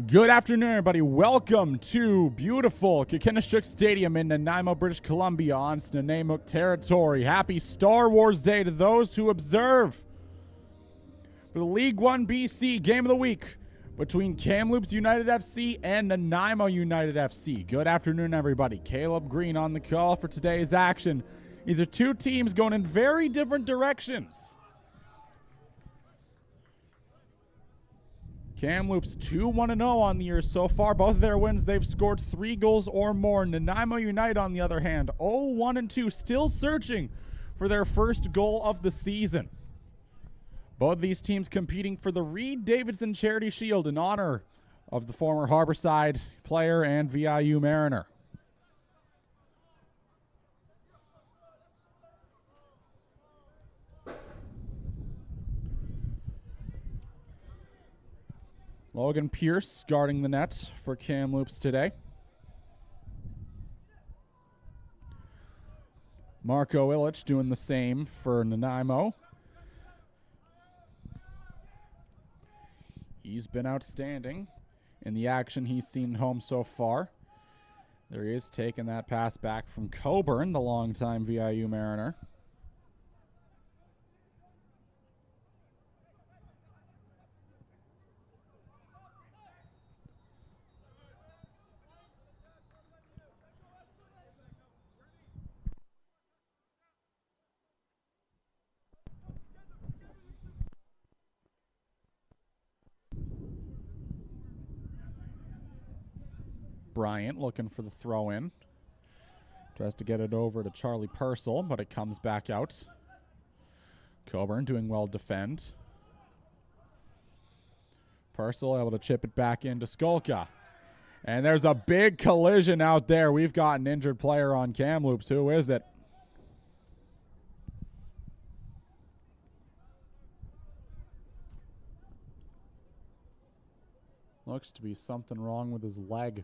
Good afternoon, everybody. Welcome to beautiful Kakinishuk Stadium in Nanaimo, British Columbia on Nanaimo territory. Happy Star Wars Day to those who observe. For the L1BC Game of the Week between Kamloops United FC and Nanaimo United FC. Good afternoon, everybody. Caleb Green on the call for today's action. These are two teams going in very different directions. Kamloops 2-1-0 on the year so far. Both of their wins, they've scored 3 goals or more. Nanaimo United, on the other hand, 0-1-2, still searching for their first goal of the season. Both these teams competing for the Reed Davidson Charity Shield in honor of the former Harborside player and VIU Mariner. Logan Pierce guarding the net for Kamloops today. Marco Illich doing the same for Nanaimo. He's been outstanding in the action he's seen home so far. There he is taking that pass back from Coburn, the longtime VIU Mariner. Bryant looking for the throw in. Tries to get it over to Charlie Purcell, but it comes back out. Coburn doing well to defend. Purcell able to chip it back into Skolka. And there's a big collision out there. We've got an injured player on Kamloops. Who is it? Looks to be something wrong with his leg.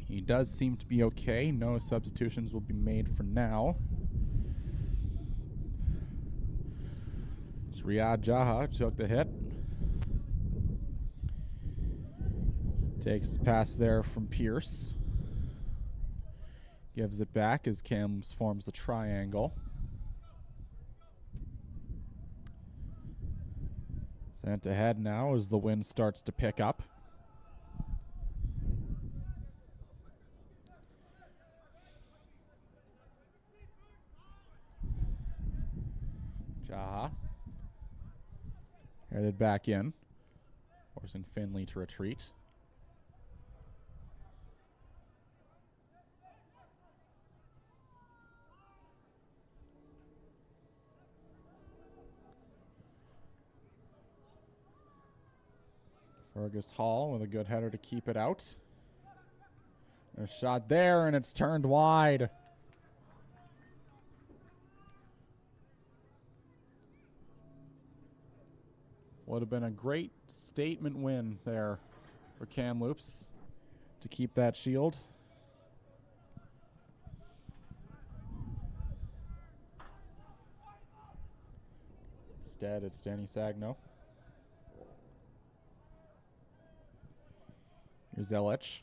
He does seem to be okay. No substitutions will be made for now. It's Riyad Jaha took the hit. Takes the pass there from Pierce. Gives it back as Kamloops forms the triangle. Sent ahead now as the wind starts to pick up. Jaha headed back in, forcing Finley to retreat. Fergus Hall with a good header to keep it out. A shot there, and it's turned wide. Would have been a great statement win there for Kamloops to keep that shield. Instead, it's Danny Sagno. Here's Illich.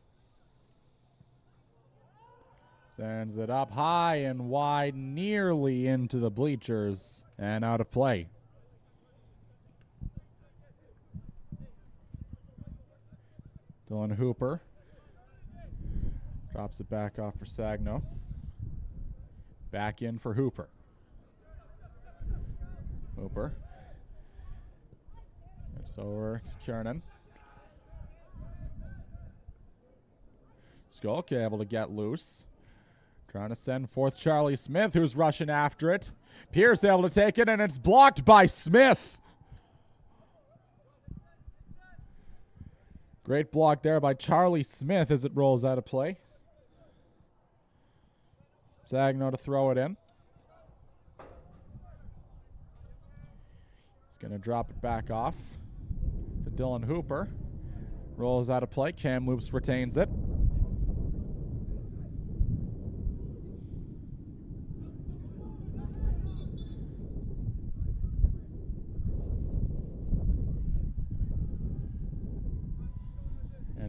Sends it up high and wide, nearly into the bleachers, and out of play. Dylan Hooper drops it back off for Sagno. Back in for Hooper. Hooper. It's over to Kiernan. Skolka able to get loose. Trying to send forth Charlie Smith, who's rushing after it. Pierce able to take it, and it's blocked by Smith. Great block there by Charlie Smith as it rolls out of play. Sagno to throw it in. He's going to drop it back off to Dylan Hooper. Rolls out of play. Kamloops retains it.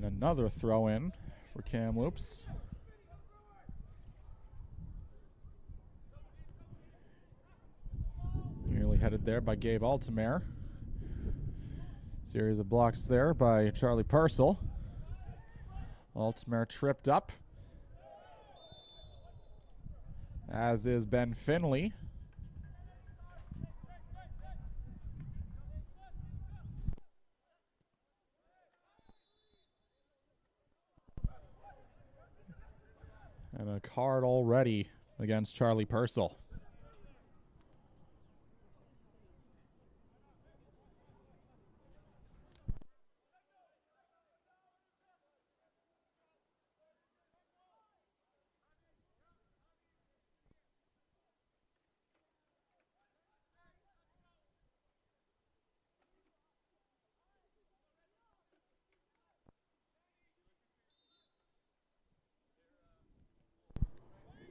And another throw in for Kamloops. Nearly headed there by Gabe Altamare. Series of blocks there by Charlie Purcell. Altamare tripped up, as is Ben Finley. And a card already against Charlie Purcell.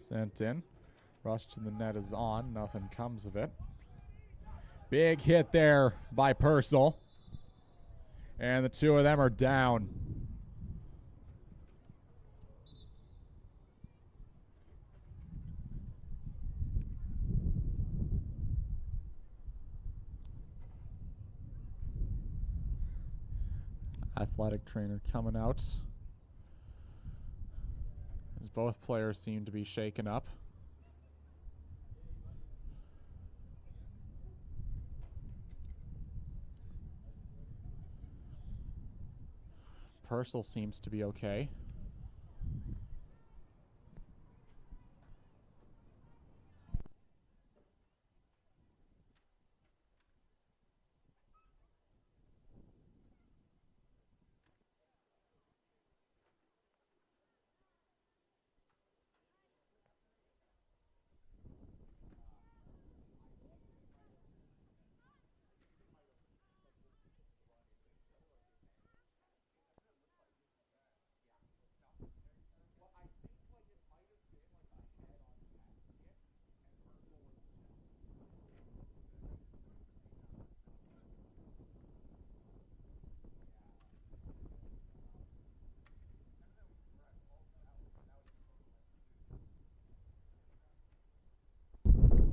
Sent in. Rush to the net is on. Nothing comes of it. Big hit there by Purcell. And the two of them are down. Athletic trainer coming out, as both players seem to be shaken up. Purcell seems to be okay.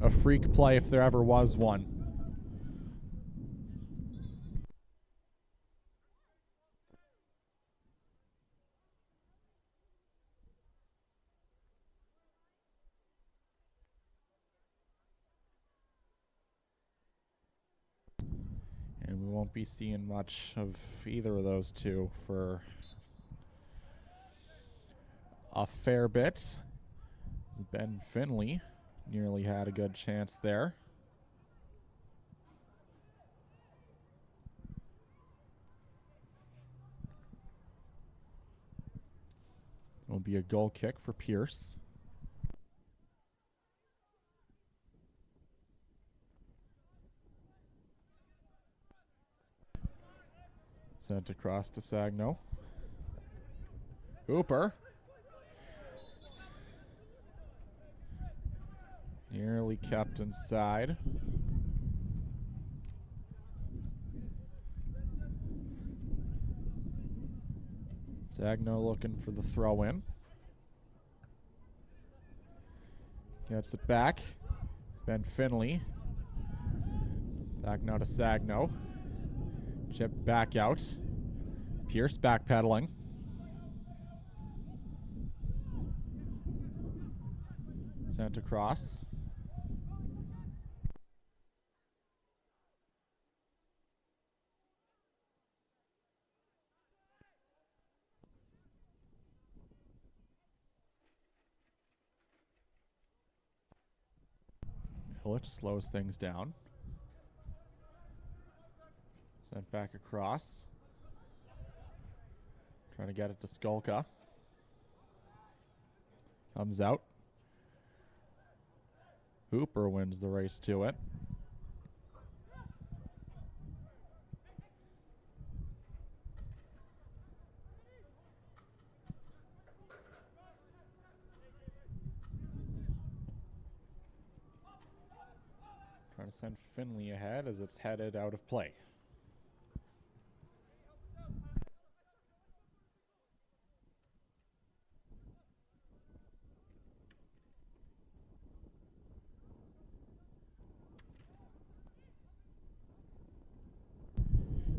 A freak play if there ever was one. And we won't be seeing much of either of those two for a fair bit. Ben Finley nearly had a good chance there. It'll be a goal kick for Pierce. Sent across to Sagno. Hooper. Nearly kept inside. Sagno looking for the throw in. Gets it back. Ben Finley. Back now to Sagno. Chip back out. Pierce backpedaling. Sent across. Illich slows things down. Sent back across. Trying to get it to Skolka. Comes out. Hooper wins the race to it. Trying to send Finley ahead as it's headed out of play.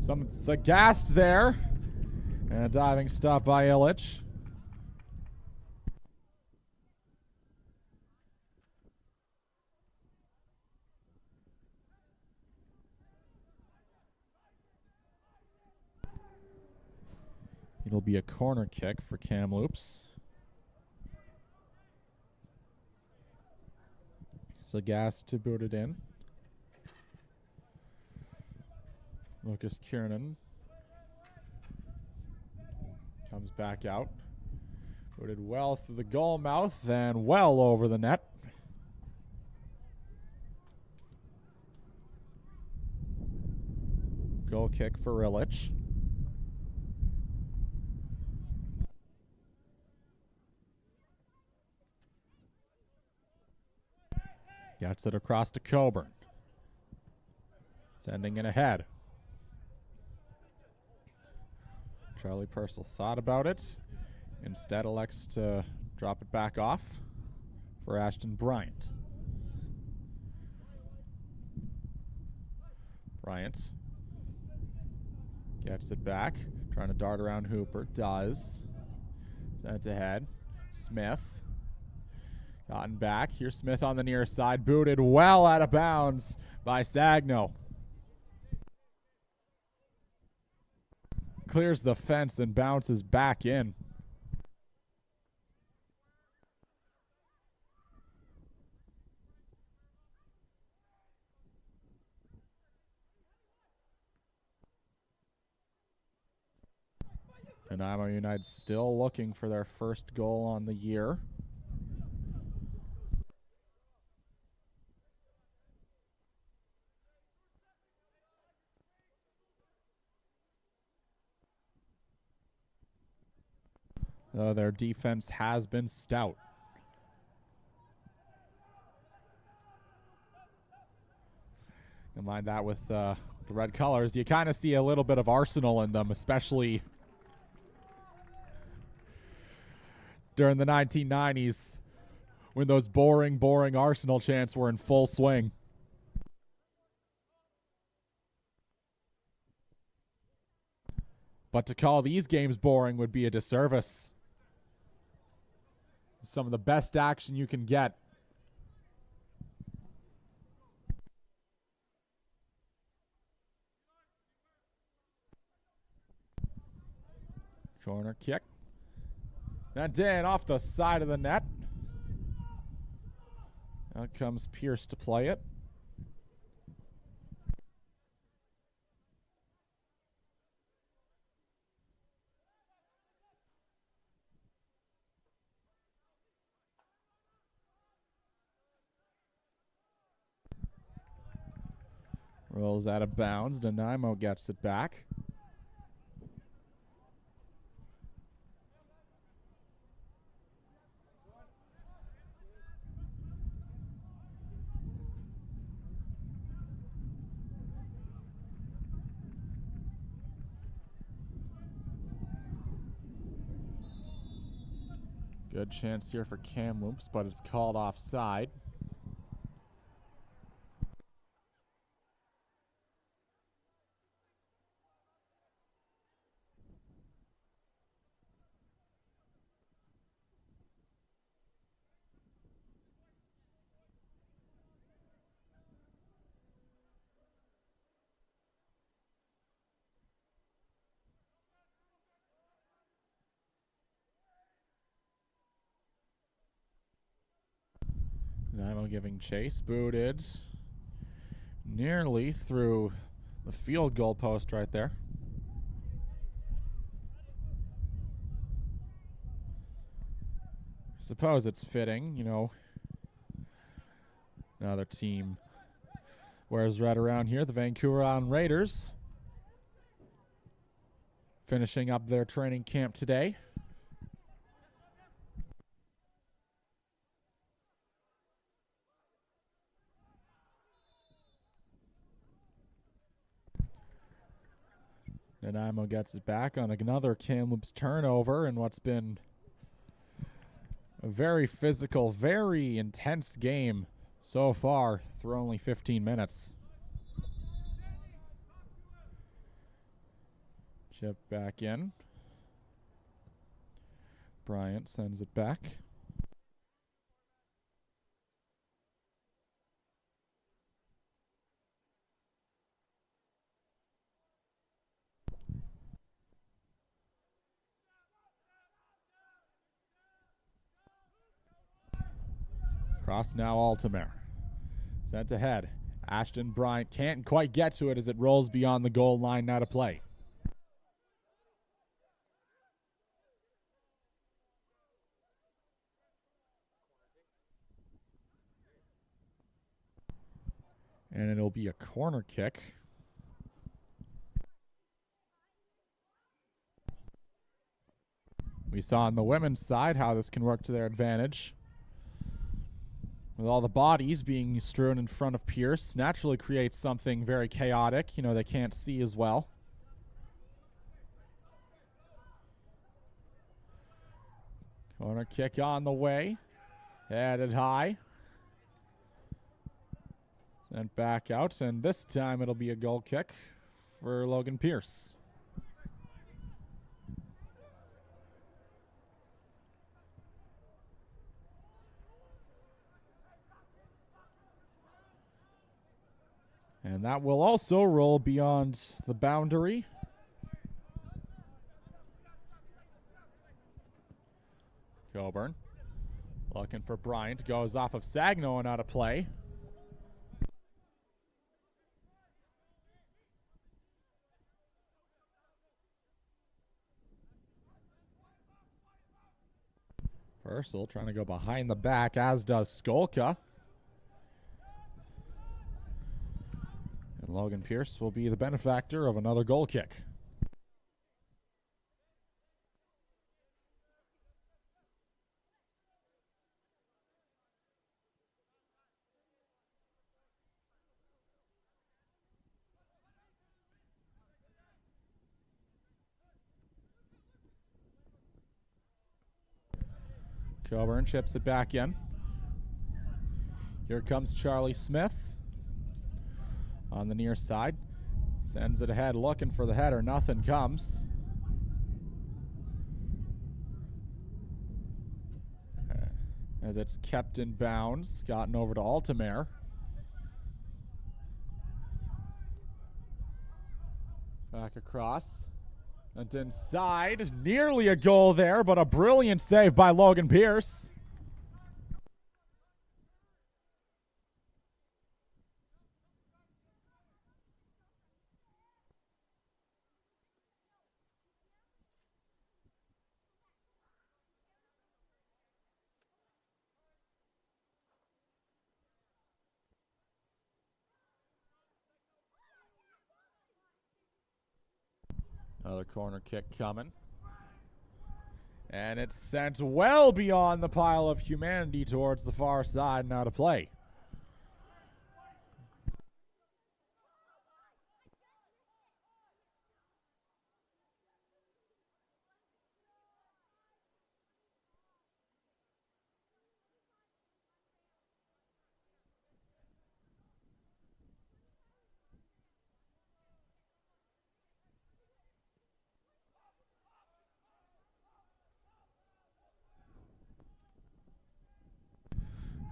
Someone's gassed there. And a diving stop by Illich. It'll be a corner kick for Kamloops. Sagast to boot it in. Lucas Kiernan comes back out. Booted well through the goal mouth and well over the net. Goal kick for Illich. Gets it across to Coburn. Sending it ahead. Charlie Purcell thought about it. Instead elects to drop it back off for Ashton Bryant. Bryant gets it back. Trying to dart around Hooper. Does. Sent ahead. Smith. Gotten back. Here's Smith on the near side. Booted well out of bounds by Sagno. Clears the fence and bounces back in. Nanaimo United still looking for their first goal on the year. Though their defense has been stout. Combine that with the red colors, you kind of see a little bit of Arsenal in them, especially during the 1990s when those boring Arsenal chants were in full swing. But to call these games boring would be a disservice. Some of the best action you can get. Corner kick. That Dan off the side of the net. Out comes Pierce to play it. Rolls out of bounds. Nanaimo gets it back. Good chance here for Kamloops, but it's called offside. Nanaimo giving chase, booted nearly through the field goal post right there. Suppose it's fitting, you know. Another team wears red around here, the Vancouver Island Raiders, finishing up their training camp today. Nanaimo gets it back on another Kamloops turnover in what's been a very physical, very intense game so far through only 15 minutes. Chip back in. Bryant sends it back. Cross now Altamare. Sent ahead. Ashton Bryant can't quite get to it as it rolls beyond the goal line, now to play. And it'll be a corner kick. We saw on the women's side how this can work to their advantage. With all the bodies being strewn in front of Pierce, naturally creates something very chaotic. You know, they can't see as well. Corner kick on the way. Headed high. Sent back out, and this time it'll be a goal kick for Logan Pierce. And that will also roll beyond the boundary. Coburn looking for Bryant. Goes off of Sagno and out of play. Purcell trying to go behind the back, as does Skolka. And Logan Pierce will be the benefactor of another goal kick. Coburn chips it back in. Here comes Charlie Smith on the near side. Sends it ahead, looking for the header. Nothing comes. As it's kept in bounds. Gotten over to Altamare. Back across. And inside. Nearly a goal there, but a brilliant save by Logan Pierce. Another corner kick coming. And it's sent well beyond the pile of humanity towards the far side, now to play.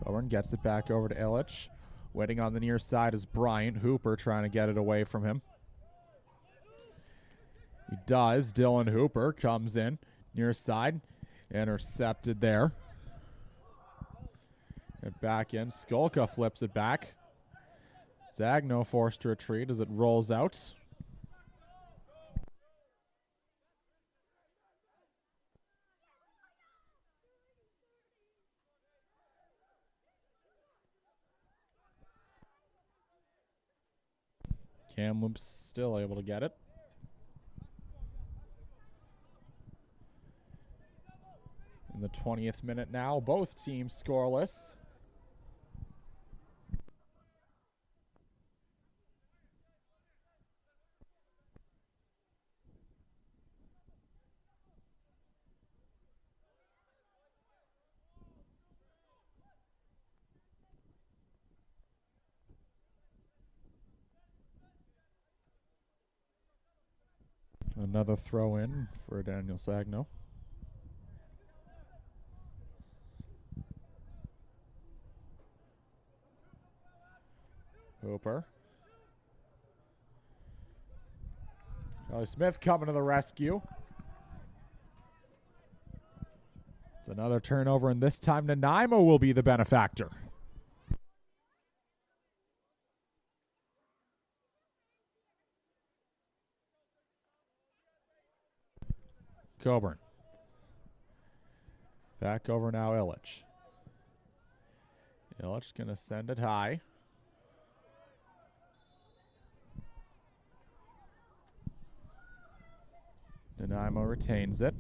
Owen gets it back over to Illich. Waiting on the near side is Bryant. Hooper trying to get it away from him. He does. Dylan Hooper comes in. Near side. Intercepted there. And back in. Skolka flips it back. Zagno forced to retreat as it rolls out. Kamloops still able to get it. In the 20th minute now, both teams scoreless. Another throw in for Daniel Sagno. Hooper. Charlie Smith coming to the rescue. It's another turnover, and this time Nanaimo will be the benefactor. Coburn. Back over now, Illich. Illich going to send it high. Nanaimo retains it.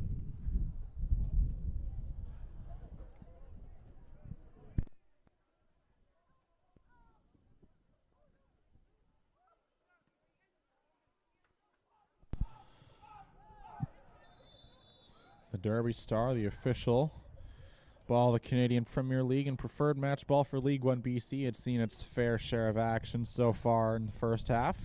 The Derby Star, the official ball of the Canadian Premier League and preferred match ball for L1BC. It's seen its fair share of action so far in the first half.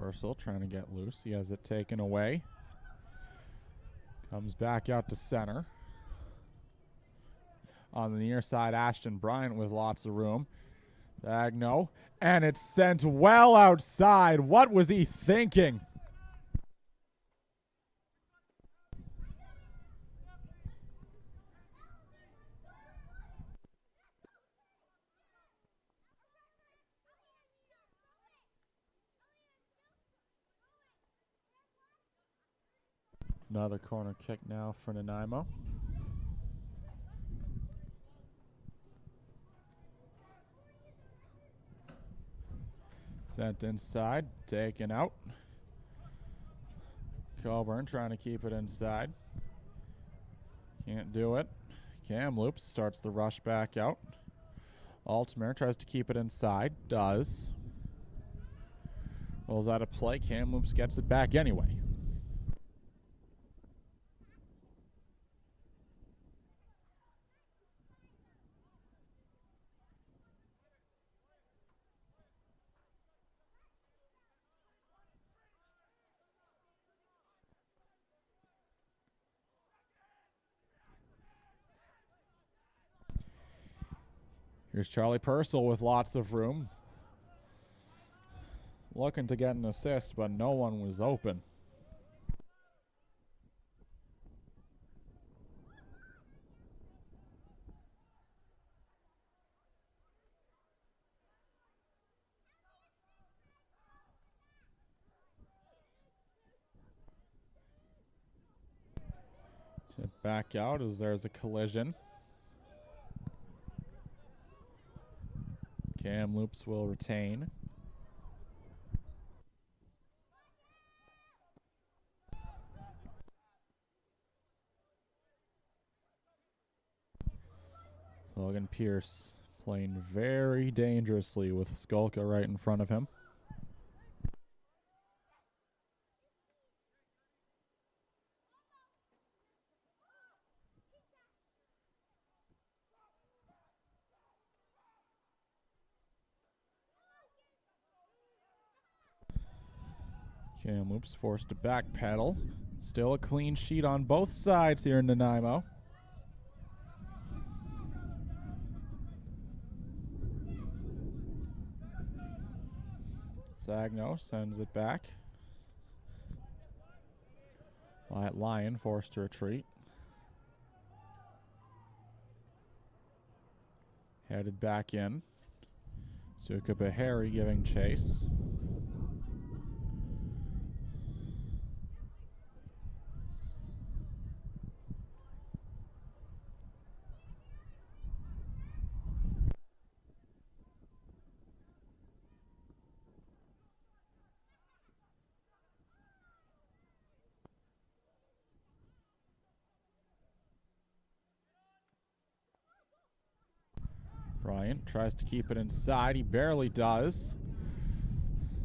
Purcell trying to get loose. He has it taken away. Comes back out to center. On the near side, Ashton Bryant with lots of room. Sagno. And it's sent well outside. What was he thinking? Another corner kick now for Nanaimo. Sent inside, taken out. Coburn trying to keep it inside. Can't do it. Kamloops starts the rush back out. Altmer tries to keep it inside. Does. Rolls out of play. Kamloops gets it back anyway. Here's Charlie Purcell with lots of room. Looking to get an assist, but no one was open. Back out as there's a collision. Kamloops will retain. Logan Pierce playing very dangerously with Skolka right in front of him. Kamloops forced to backpedal. Still a clean sheet on both sides here in Nanaimo. Sagno sends it back. Wyatt Lyon forced to retreat. Headed back in. Suka Bahari giving chase. Bryant tries to keep it inside. He barely does.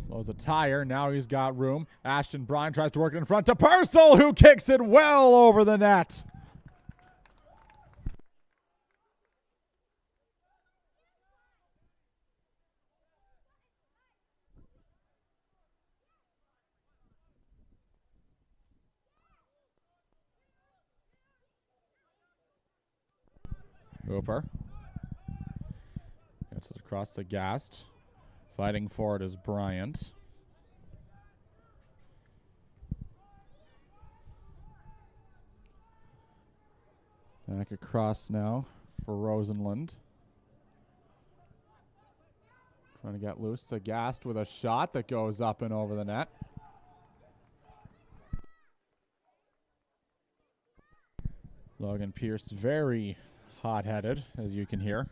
Blows a tire. Now he's got room. Ashton Bryant tries to work it in front to Purcell, who kicks it well over the net. Hooper gets it across the Gast. Fighting for it is Bryant. Back across now for Rosenlund. Trying to get loose. Sagast with a shot that goes up and over the net. Logan Pierce very hot-headed, as you can hear.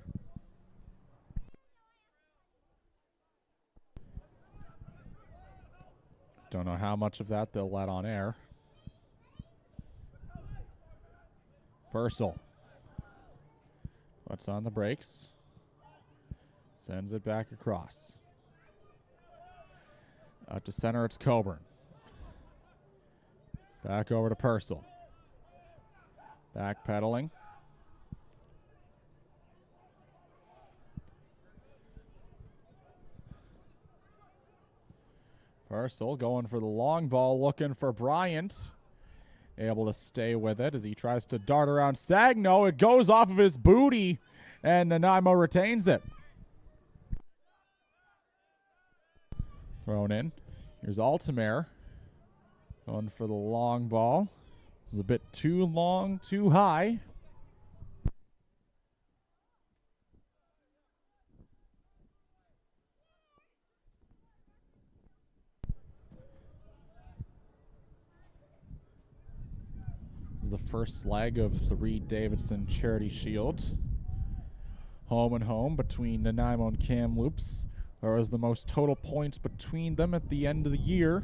Don't know how much of that they'll let on air. Purcell puts on the brakes. Sends it back across. Out to center, it's Coburn. Back over to Purcell. Backpedaling. Purcell going for the long ball, looking for Bryant. Able to stay with it as he tries to dart around Sagno. It goes off of his booty, and Nanaimo retains it. Thrown in. Here's Altamare. Going for the long ball. It was a bit too long, too high. The first leg of the Reed Davidson Charity Shield. Home and home between Nanaimo and Kamloops. There was the most total points between them at the end of the year.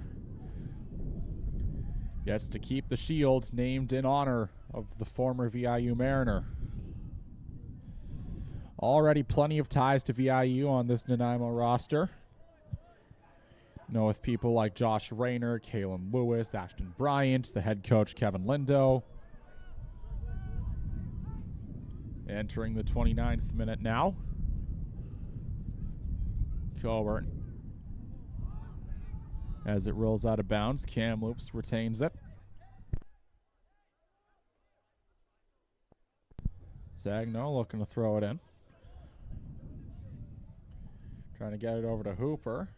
Gets to keep the shield, named in honor of the former VIU Mariner. Already plenty of ties to VIU on this Nanaimo roster. You know, with people like Josh Rayner, Kalen Lewis, Ashton Bryant, the head coach Kevin Lindo. Entering the 29th minute now. Coburn. As it rolls out of bounds, Kamloops retains it. Sagno looking to throw it in. Trying to get it over to Hooper.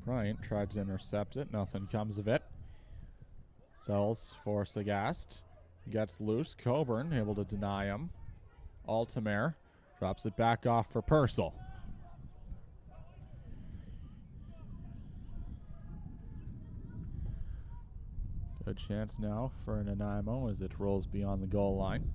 Bryant tried to intercept it. Nothing comes of it. Sells for Sagast. Gets loose. Coburn able to deny him. Altamare drops it back off for Purcell. Good chance now for Nanaimo as it rolls beyond the goal line.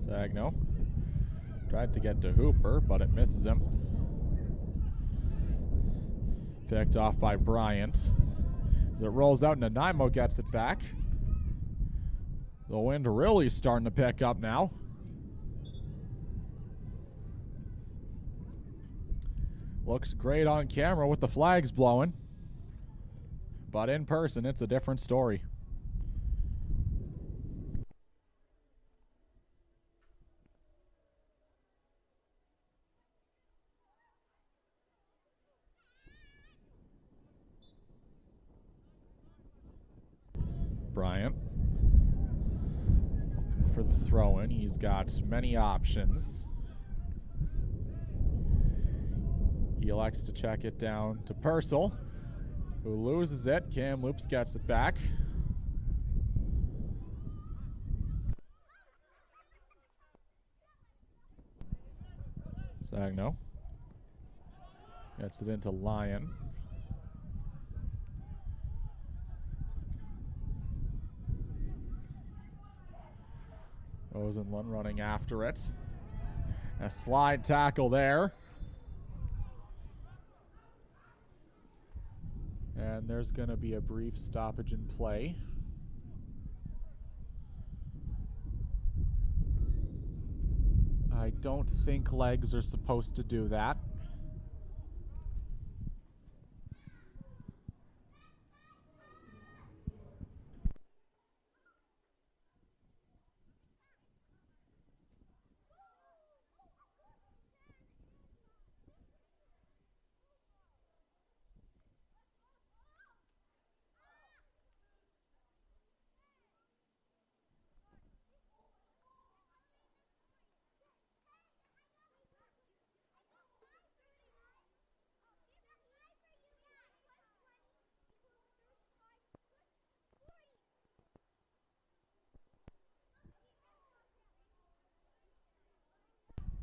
Sagno tried to get to Hooper, but it misses him. Picked off by Bryant. As it rolls out, Nanaimo gets it back. The wind really starting to pick up now. Looks great on camera with the flags blowing. But in person, it's a different story. Bryant. Looking for the throw-in. He's got many options. He elects to check it down to Purcell, who loses it. Kamloops gets it back. Sagno gets it into Lyon. Rosenlund running after it. A slide tackle there. And there's going to be a brief stoppage in play. I don't think legs are supposed to do that.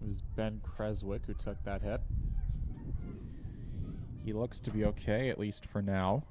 It was Ben Creswick who took that hit. He looks to be okay, at least for now.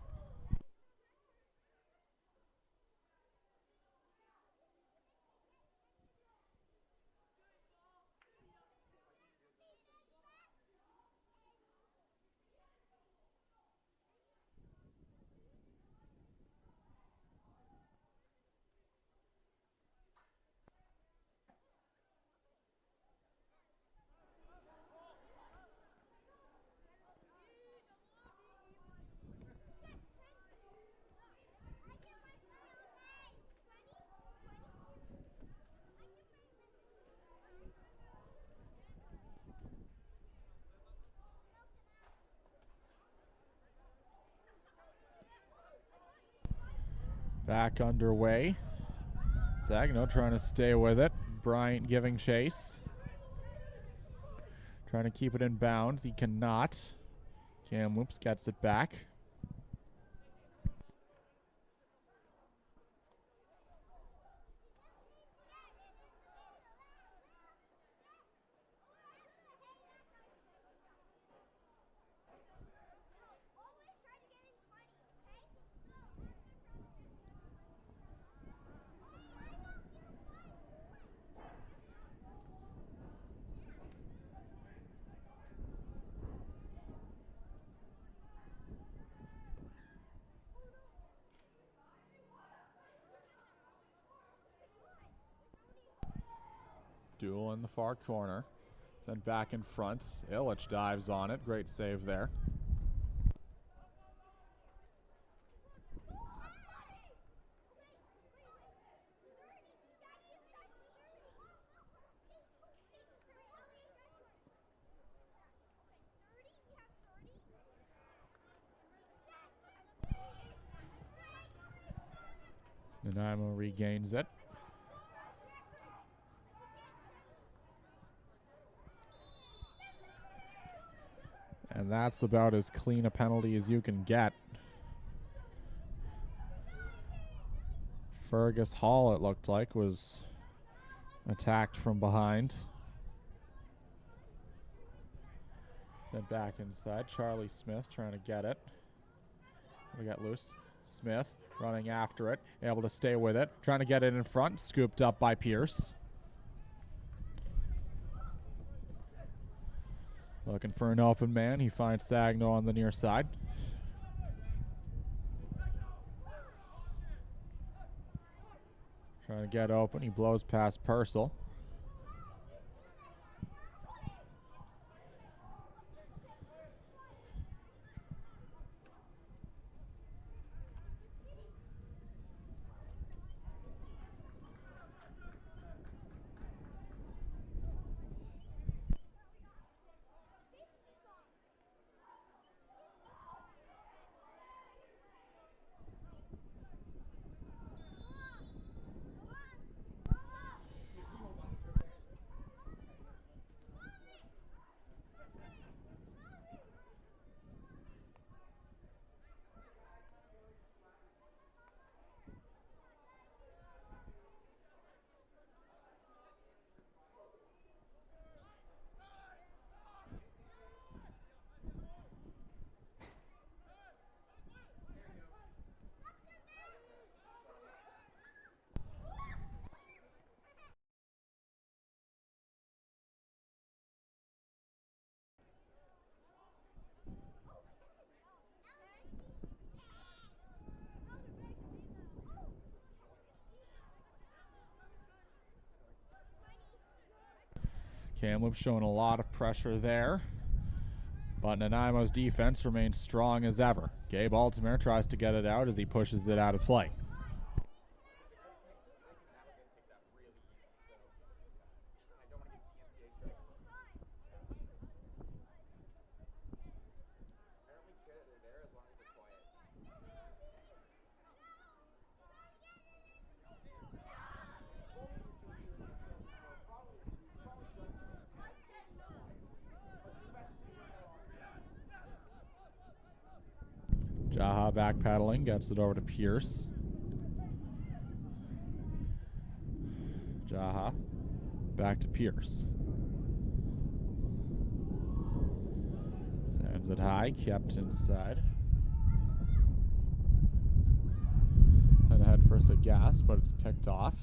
Back underway. Sagno trying to stay with it. Bryant giving chase. Trying to keep it in bounds. He cannot. Kamloops gets it back. Duel in the far corner. Sent back in front. Illich dives on it. Great save there. Nanaimo regains it. And that's about as clean a penalty as you can get. Fergus Hall, it looked like, was attacked from behind. Sent back inside. Charlie Smith trying to get it. We got loose. Smith running after it. Able to stay with it. Trying to get it in front. Scooped up by Pierce. Looking for an open man. He finds Sagno on the near side. Trying to get open. He blows past Purcell. Kamloops showing a lot of pressure there, but Nanaimo's defense remains strong as ever. Gabe Altamere tries to get it out as he pushes it out of play. Jaha backpedaling, gets it over to Pierce. Jaha back to Pierce. Sends it high, kept inside. And ahead for a gas, but it's picked off.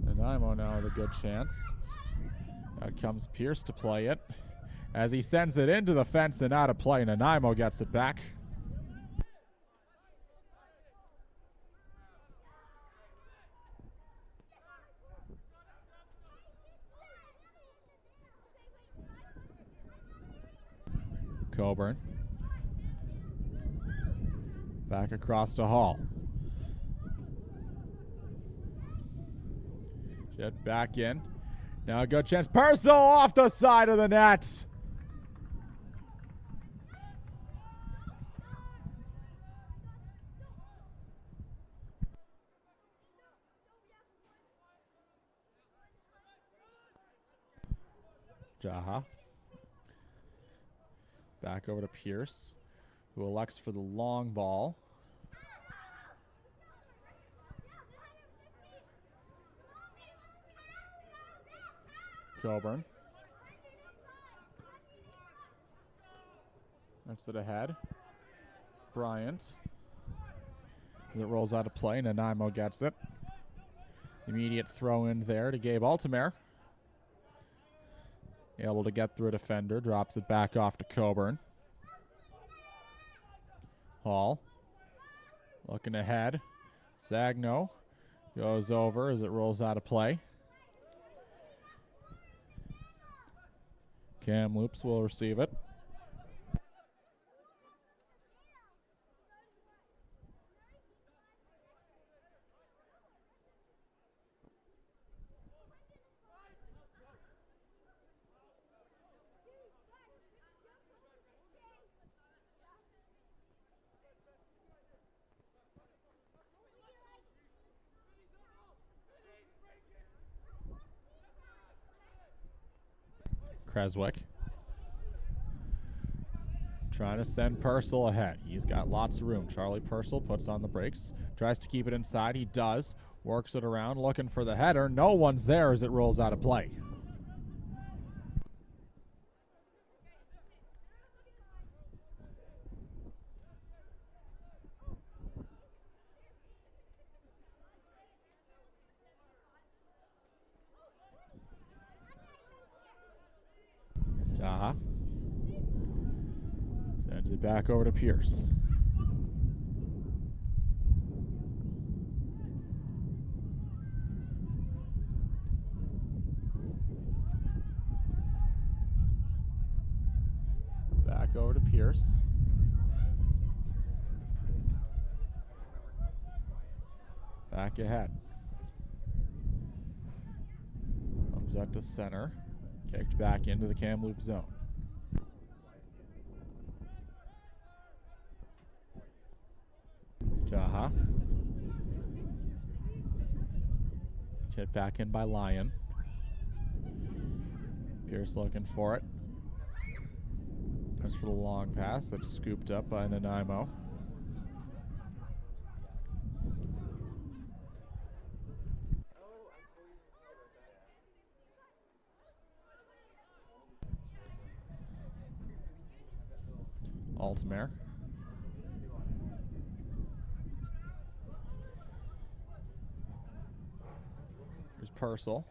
Nanaimo now with a good chance. Out comes Pierce to play it. As he sends it into the fence and out of play, Nanaimo gets it back. Coburn. Back across to Hall. Jet back in. Now a good chance. Purcell off the side of the net. Jaha. Back over to Pierce, who elects for the long ball. Coburn. That's it ahead. Bryant. As it rolls out of play, Nanaimo gets it. Immediate throw in there to Gabe Altamere. Able to get through a defender, drops it back off to Coburn. Hall. Looking ahead. Sagno goes over as it rolls out of play. Kamloops will receive it. Creswick trying to send Purcell ahead. He's got lots of room. Charlie Purcell puts on the brakes, tries to keep it inside. He does. Works it around, looking for the header. No one's there as it rolls out of play. Jaha sends it back over to Pierce. Back over to Pierce. Back ahead. Comes up to center. Kicked back into the Kamloops zone. Jaha. Hit back in by Lyon. Pierce looking for it. That's for the long pass. That's scooped up by Nanaimo. Altamere. Here's Purcell.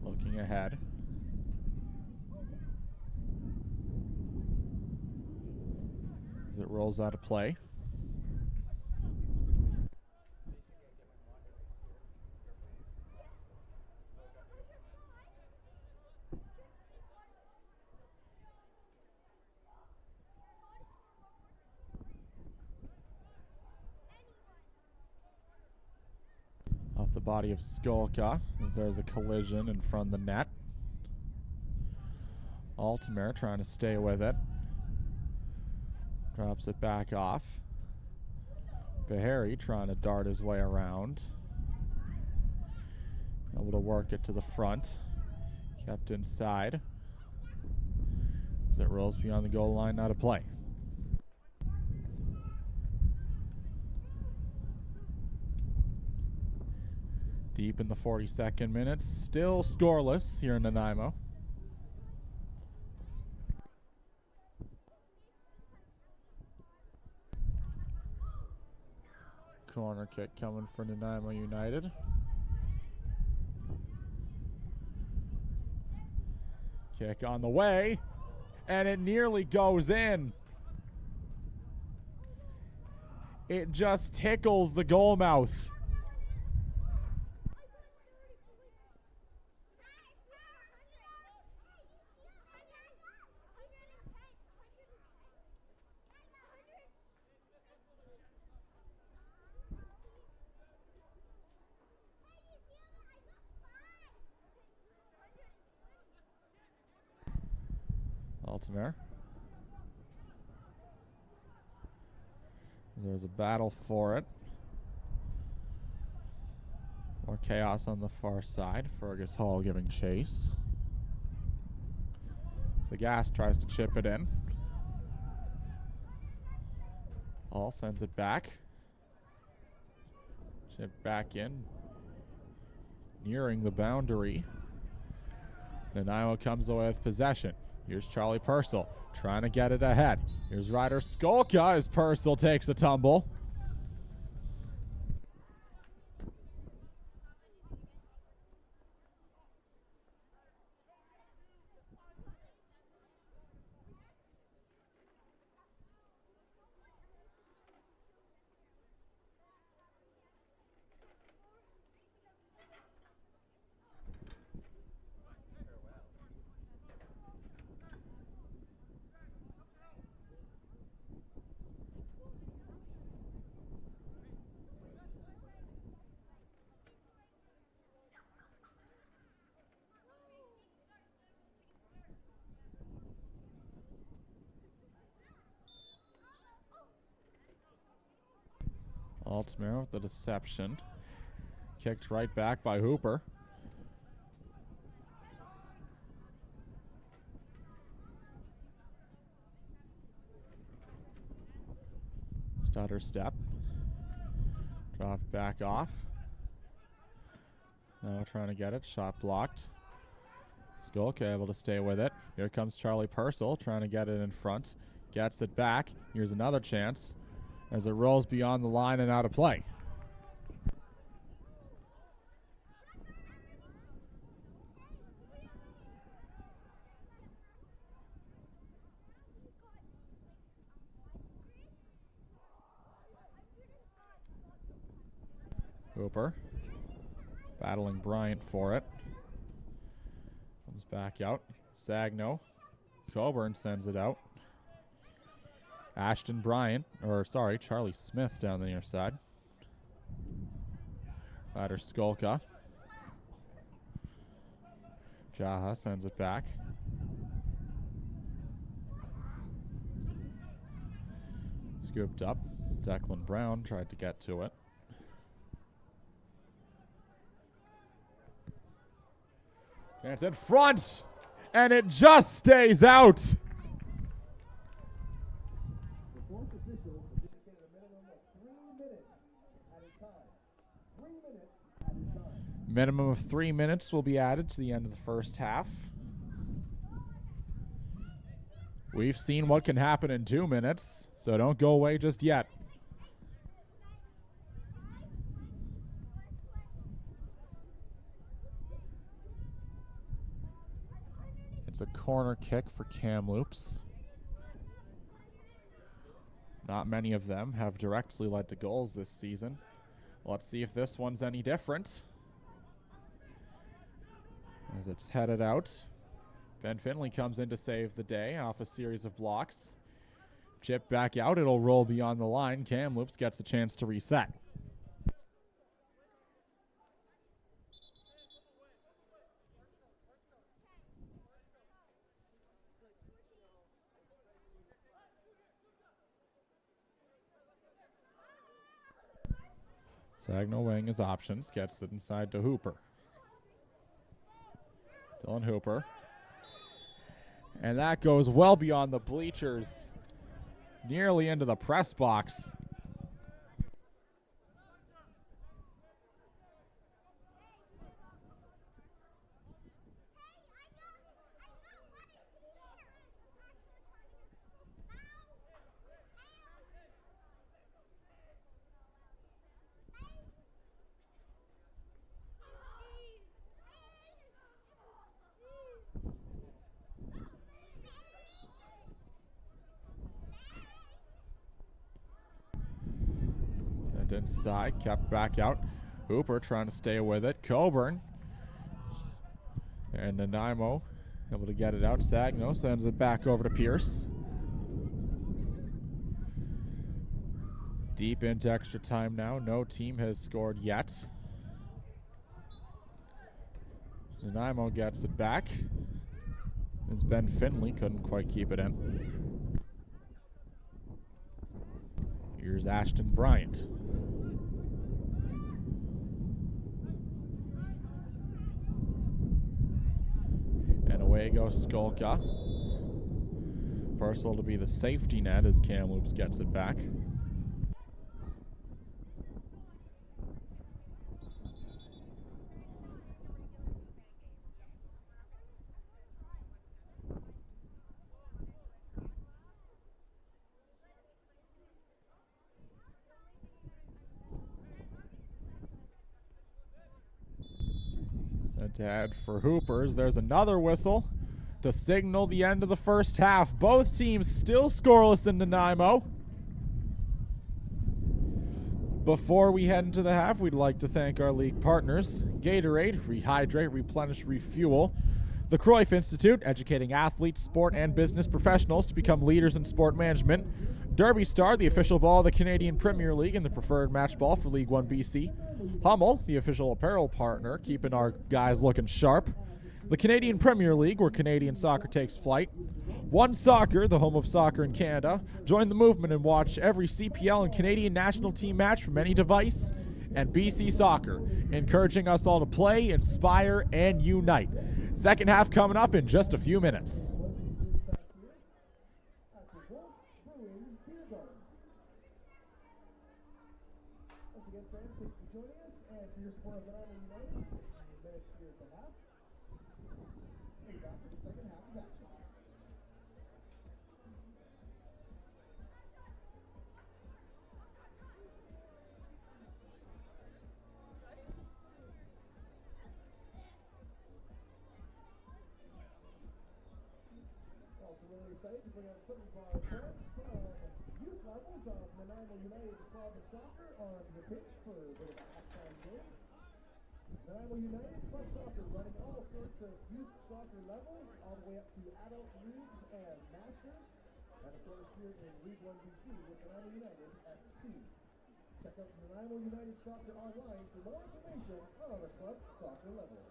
Looking ahead. As it rolls out of play. the body of Skolka as there's a collision in front of the net. Altamir trying to stay with it. Drops it back off. Bahari trying to dart his way around. Able to work it to the front. Kept inside. As it rolls beyond the goal line, now to play. Deep in the 42nd minute, still scoreless here in Nanaimo. Corner kick coming for Nanaimo United. Kick on the way, and it nearly goes in. It just tickles the goal mouth. Altamir. There's a battle for it. More chaos on the far side. Fergus Hall giving chase. Sagas tries to chip it in. Hall sends it back. Chip back in. Nearing the boundary. Nanaimo comes away with possession. Here's Charlie Purcell trying to get it ahead. Here's Ryder Skolka as Purcell takes a tumble. Altamir with the deception. Kicked right back by Hooper. Stutter step. Dropped back off. Now trying to get it. Shot blocked. Skolka able to stay with it. Here comes Charlie Purcell trying to get it in front. Gets it back. Here's another chance as it rolls beyond the line and out of play. Hooper battling Bryant for it. Comes back out. Sagno. Coburn sends it out. Ashton Bryant, or sorry, Charlie Smith down the near side. Ryder Skolka. Jaha sends it back. Scooped up. Declan Brown tried to get to it. Chance in front, and it just stays out. Minimum of 3 minutes will be added to the end of the first half. We've seen what can happen in 2 minutes, so don't go away just yet. It's a corner kick for Kamloops. Not many of them have directly led to goals this season. Let's see if this one's any different. As it's headed out. Ben Finley comes in to save the day off a series of blocks. Chip back out. It'll roll beyond the line. Kamloops gets a chance to reset. Sagno weighing his options, gets it inside to Hooper. Dylan Hooper. And that goes well beyond the bleachers, nearly into the press box. Inside, kept back out. Hooper trying to stay with it. Coburn. And Nanaimo able to get it out. Sagno sends it back over to Pierce. Deep into extra time now. No team has scored yet. Nanaimo gets it back. As Ben Finley couldn't quite keep it in. Here's Ashton Bryant. And away goes Skolka. Purcell to be the safety net as Kamloops gets it back. To add for Hoopers. There's another whistle to signal the end of the first half. Both teams still scoreless in Nanaimo. Before we head into the half, we'd like to thank our league partners: Gatorade, Rehydrate, Replenish, Refuel; the Cruyff Institute, educating athletes, sport, and business professionals to become leaders in sport management; Derby Star, the official ball of the Canadian Premier League and the preferred match ball for L1BC; Hummel, the official apparel partner, keeping our guys looking sharp; the Canadian Premier League, where Canadian soccer takes flight; One Soccer, the home of soccer in Canada. Join the movement and watch every CPL and Canadian national team match from any device; and BC Soccer, encouraging us all to play, inspire, and unite. Second half coming up in just a few minutes. Once again, fans, thank you for joining us and for your support of Nanaimo United. Minutes here at the half. We're back for the second half of action. Also really excited to bring out some of our friends from youth levels of Nanaimo United Club of Soccer on the pitch for a bit of a halftime game. Nanaimo United Club Soccer running all sorts of youth soccer levels, all the way up to adult leagues and masters. And of course here in League 1BC with Nanaimo United FC. Check out Nanaimo United Soccer online for more information on the club soccer levels.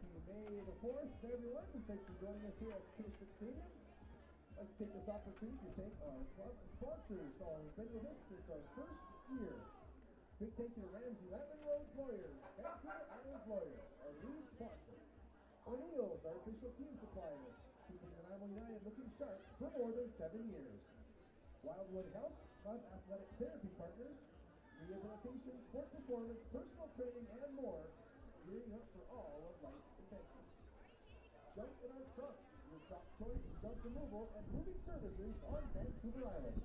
Happy May the 4th, everyone, and thanks for joining us here at Kamloops Stadium. I'd like to take this opportunity to thank our club sponsors, all who've been with us since our first year. Big thank you to Ramsey Lemon Roads Lawyers, Vancouver Islands Lawyers, our lead sponsor. O'Neill's, our official team supplier, keeping Nanaimo United looking sharp for more than 7 years. Wildwood Health, Club Athletic Therapy Partners, rehabilitation, sport performance, personal training, and more, gearing up for all of life's adventures. Junk in our trunk, your top choice for junk removal and moving services on Vancouver Island.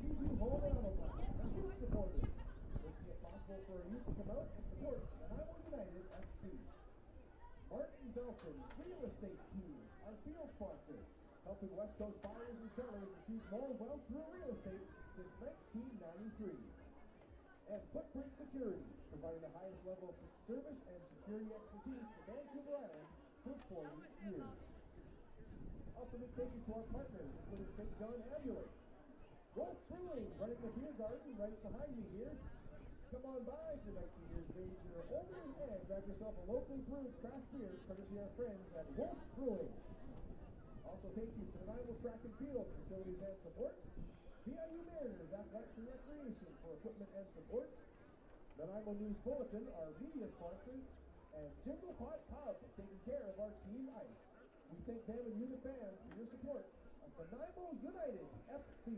CB Home and Auto Parts, and youth supporters, making it possible for our youth to come out and support Nanaimo United FC. Martin Belson Real Estate Team, our field sponsor, helping West Coast buyers and sellers achieve more wealth through real estate since 1993. And Footprint Security, providing the highest level of service and security expertise to Vancouver Island for 40 years. Also, big thank you to our partners, including St. John Ambulance, Wolf Brewing, running the beer garden right behind me here. Come on by for 19 years of age or older and grab yourself a locally brewed craft beer, courtesy of our friends at Wolf Brewing. Also, thank you to the Nanaimo Track and Field facilities and support. BIU Mariners Athletics and Recreation for equipment and support. The Nanaimo News Bulletin, our media sponsor. And Jingle Pot Pub, taking care of our team ice. We thank them and you, the fans, for your support of the Nanaimo United FC.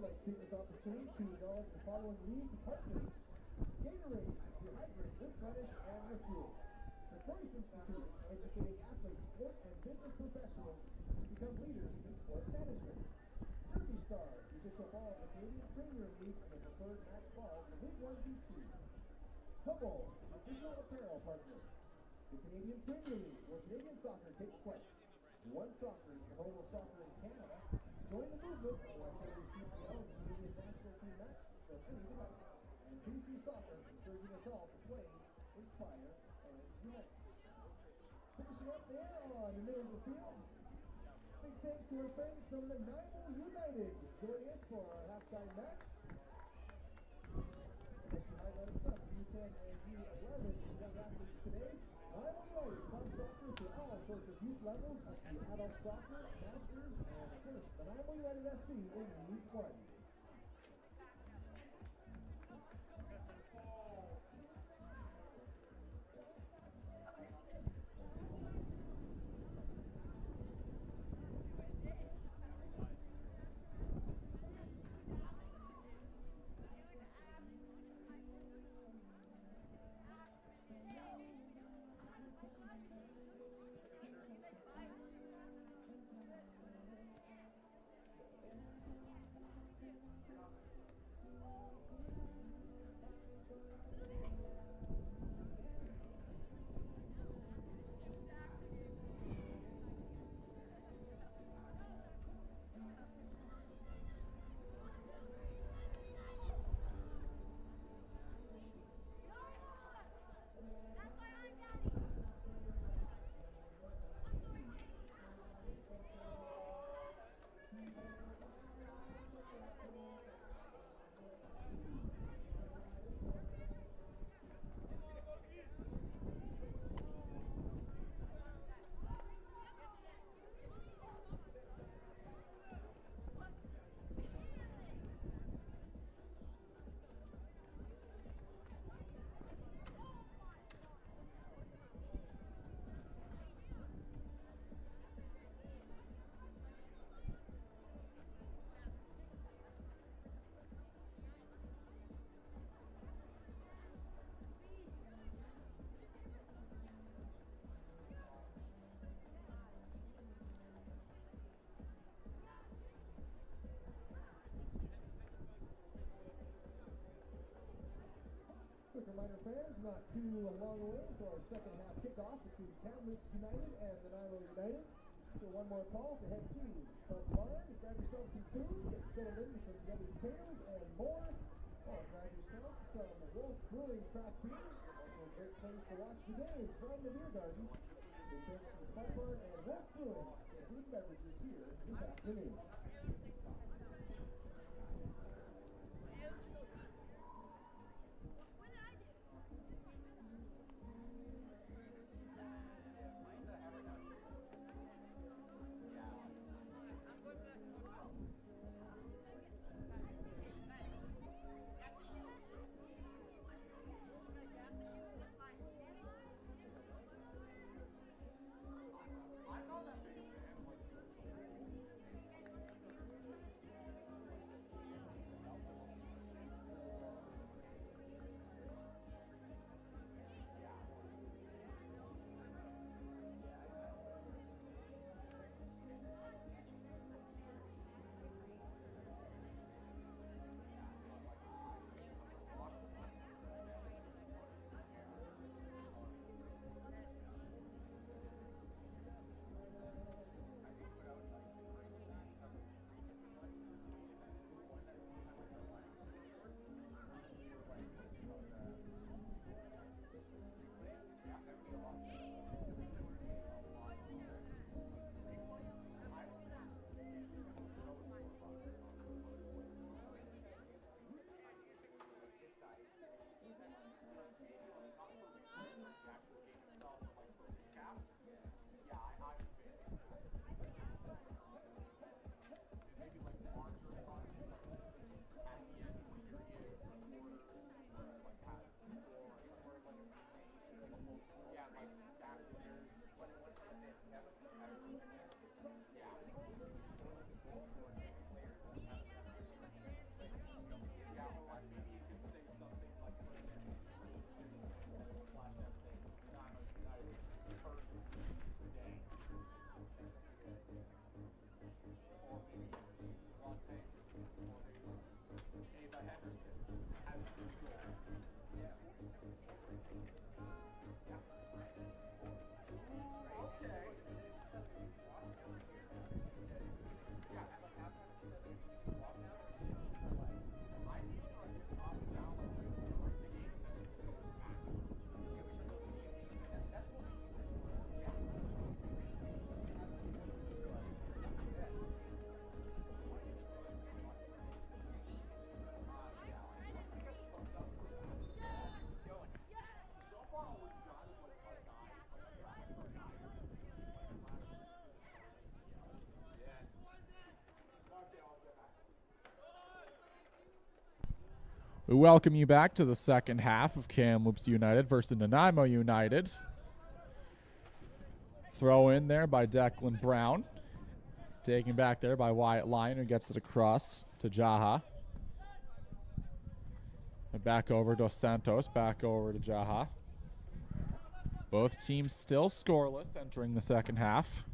We'd like to take this opportunity to acknowledge the following league partners: Gatorade, rehydrate, replenish, and refuel. The Cruyff Institute, educating athletes, sport, and business professionals to become leaders in sport management. Turkey Star, the official ball of the Canadian Premier League and the preferred match ball to L1BC. Hummel, the official apparel partner. The Canadian Premier League, where Canadian soccer takes place. One Soccer is the home of soccer in Canada. Join the movement and watch every CPL and Canadian national team match from any device. And L1BC Soccer, encouraging us all to play, inspire, and unite. Finishing up there on the middle of the field, big thanks to our friends from Nanaimo United joining us for our halftime match. Especially highlighting some U10 and U11 young athletes today. Nanaimo United club soccer for all sorts of youth levels up to adult soccer, masters, and of course, Nanaimo United FC in League 1. Quick reminder, fans, not too long away to our second half kickoff between Kamloops United and Nanaimo United. So one more call to head to Spud Barn, grab yourself some food, get settled in with some yummy potatoes and more. Or grab yourself some Wolf Brewing craft beer. Also a great place to watch the game from the beer garden. So thanks to the Spud Barn and Wolf Brewing for food and beverages here this afternoon. We welcome you back to the second half of Kamloops United versus Nanaimo United. Throw in there by Declan Brown. Taken back there by Wyatt Lyon, who gets it across to Jaha. And back over Dos Santos, back over to Jaha. Both teams still scoreless entering the second half.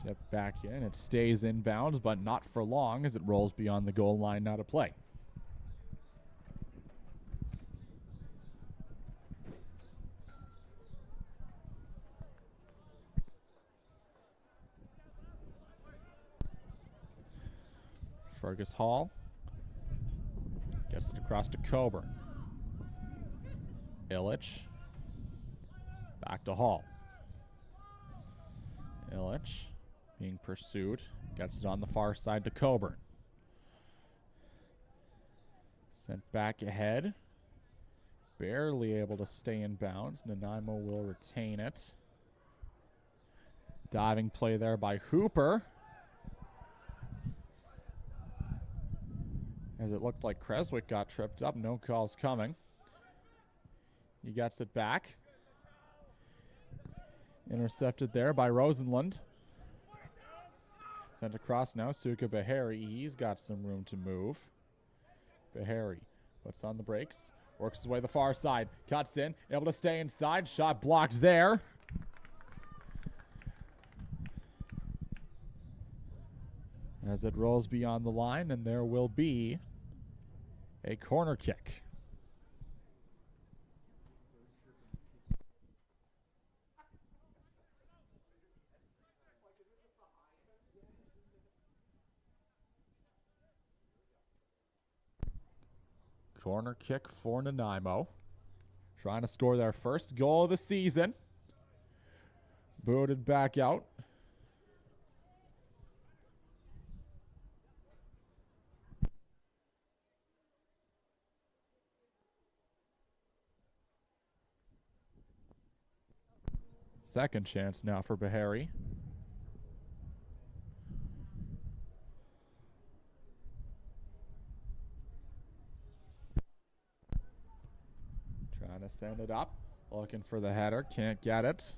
Chip back in. It stays inbounds, but not for long as it rolls beyond the goal line out of play. Fergus Hall gets it across to Coburn. Illich. Back to Hall. Illich being pursued. Gets it on the far side to Coburn. Sent back ahead. Barely able to stay in bounds. Nanaimo will retain it. Diving play there by Hooper. As it looked like Creswick got tripped up. No calls coming. He gets it back. Intercepted there by Rosenlund. Sent across now, Suka Bahari. He's got some room to move. Bahari puts on the brakes. Works his way to the far side. Cuts in. Able to stay inside. Shot blocked there. As it rolls beyond the line, and there will be a corner kick. Corner kick for Nanaimo. Trying to score their first goal of the season. Booted back out. Second chance now for Bahari. Trying to send it up. Looking for the header. Can't get it.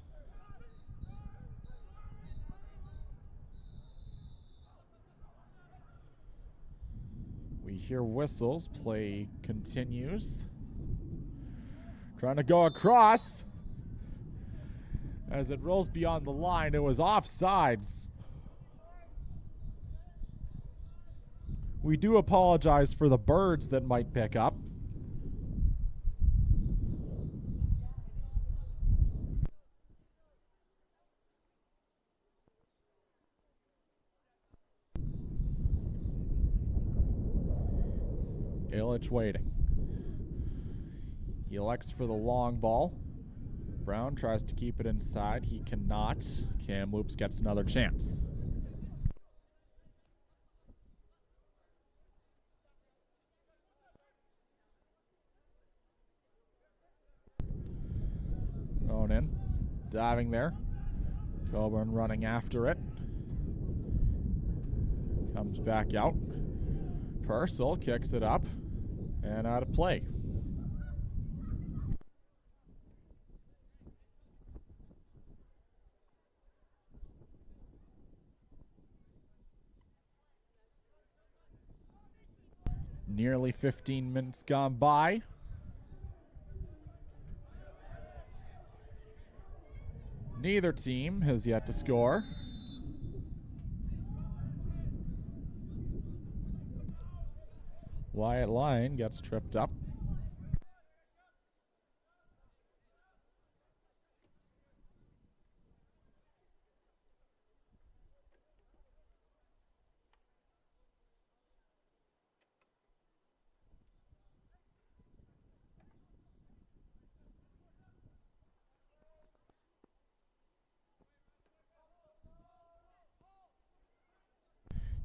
We hear whistles. Play continues. Trying to go across. As it rolls beyond the line, it was offsides. We do apologize for the birds that might pick up. Illich waiting. He elects for the long ball. Brown tries to keep it inside. He cannot. Kamloops gets another chance. Thrown in. Diving there. Coburn running after it. Comes back out. Purcell kicks it up and out of play. Nearly 15 minutes gone by. Neither team has yet to score. Wyatt Lyon gets tripped up.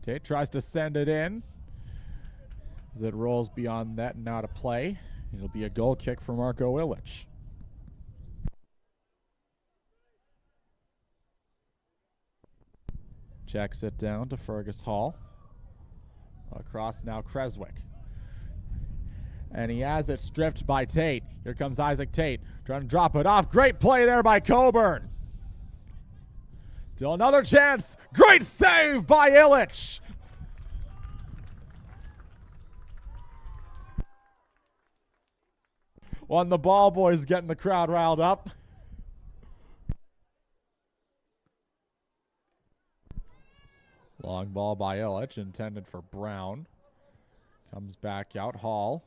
Tate tries to send it in. As it rolls beyond that and out of play. It'll be a goal kick for Marco Illich. Checks it down to Fergus Hall. Across now Creswick. And he has it stripped by Tate. Here comes Isaac Tate. Trying to drop it off. Great play there by Coburn. Still another chance. Great save by Illich. Won the ball, boys, getting the crowd riled up. Long ball by Illich, intended for Brown. Comes back out. Hall.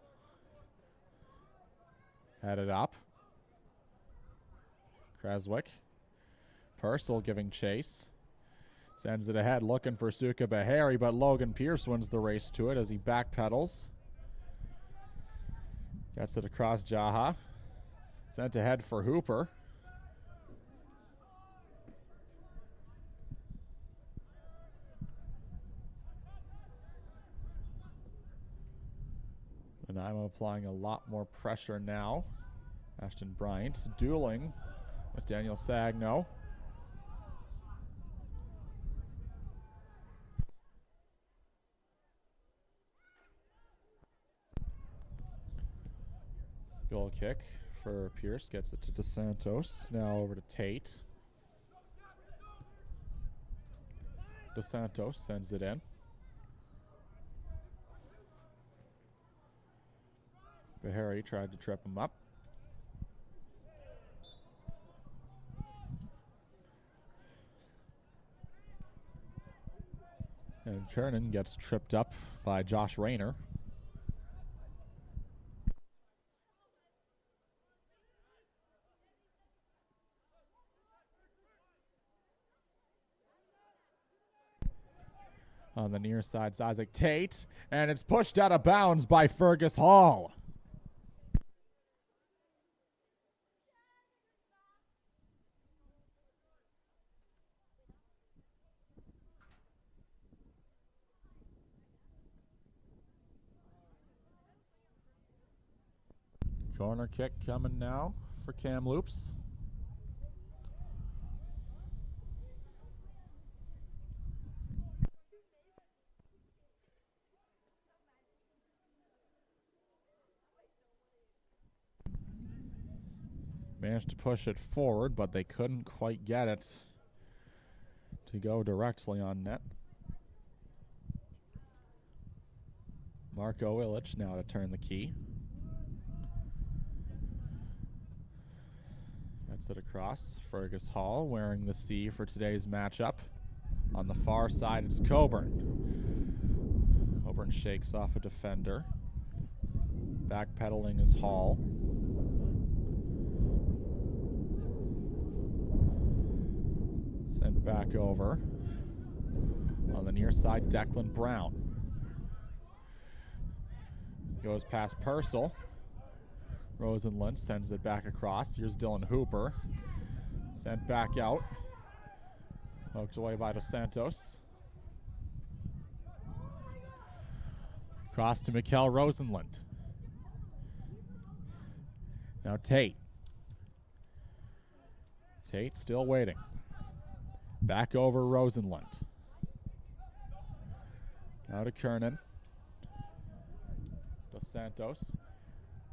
Headed up. Creswick. Purcell giving chase. Sends it ahead, looking for Suka Bahari, but Logan Pierce wins the race to it as he backpedals. Gets it across Jaha. Sent ahead for Hooper. Nanaimo applying a lot more pressure now. Ashton Bryant dueling with Daniel Sagno. Goal kick for Pierce, gets it to DeSantos. Now over to Tate. DeSantos sends it in. Bahari tried to trip him up. And Kernan gets tripped up by Josh Rayner. On the near side, it's Isaac Tate, and it's pushed out of bounds by Fergus Hall. Corner kick coming now for Kamloops. Managed to push it forward, but they couldn't quite get it to go directly on net. Marco Illich now to turn the key. Gets it across. Fergus Hall wearing the C for today's matchup. On the far side, it's Coburn. Coburn shakes off a defender. Backpedaling is Hall. Sent back over. On the near side, Declan Brown. Goes past Purcell. Rosenlund sends it back across. Here's Dylan Hooper. Sent back out. Poked away by DeSantos. Cross to Mikkel Rosenlund. Now Tate. Tate still waiting. Back over Rosenlund. Now to Kernan. DeSantos.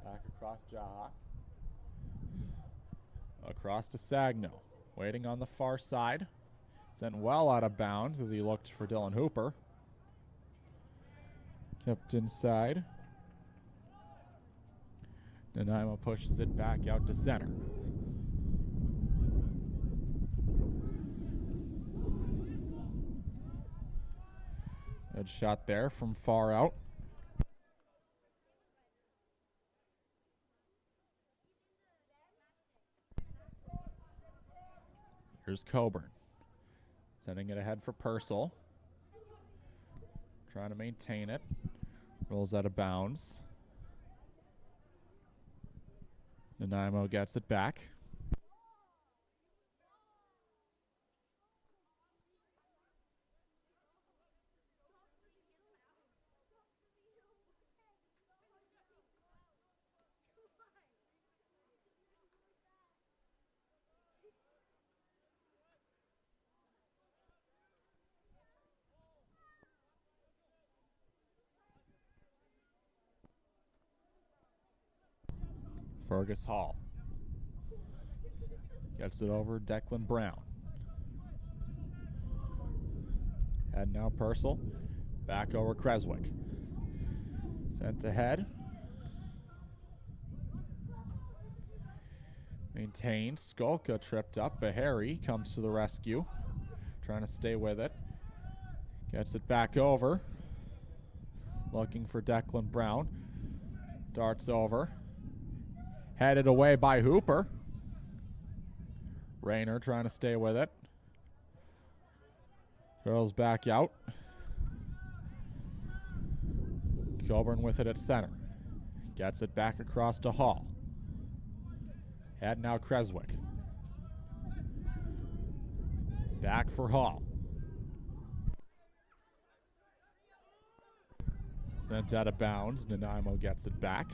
Back across Jaha. Across to Sagno. Waiting on the far side. Sent well out of bounds as he looked for Dylan Hooper. Kept inside. Nanaimo pushes it back out to center. Good shot there from far out. Here's Coburn. Sending it ahead for Purcell. Trying to maintain it. Rolls out of bounds. Nanaimo gets it back. Fergus Hall. Gets it over Declan Brown. And now Purcell. Back over Creswick. Sent ahead. Maintained. Skolka tripped up. Bahari comes to the rescue. Trying to stay with it. Gets it back over. Looking for Declan Brown. Darts over. Headed away by Hooper. Rayner trying to stay with it. Curls back out. Coburn with it at center. Gets it back across to Hall. And now Creswick. Back for Hall. Sent out of bounds. Nanaimo gets it back.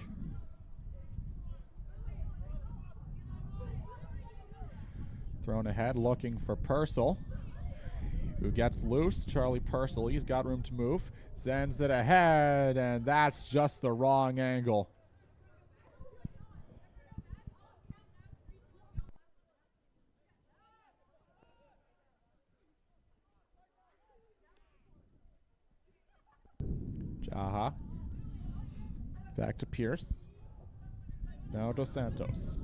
Thrown ahead, looking for Purcell, who gets loose. Charlie Purcell, he's got room to move. Sends it ahead, and that's just the wrong angle. Jaha. Back to Pierce. Now Dos Santos.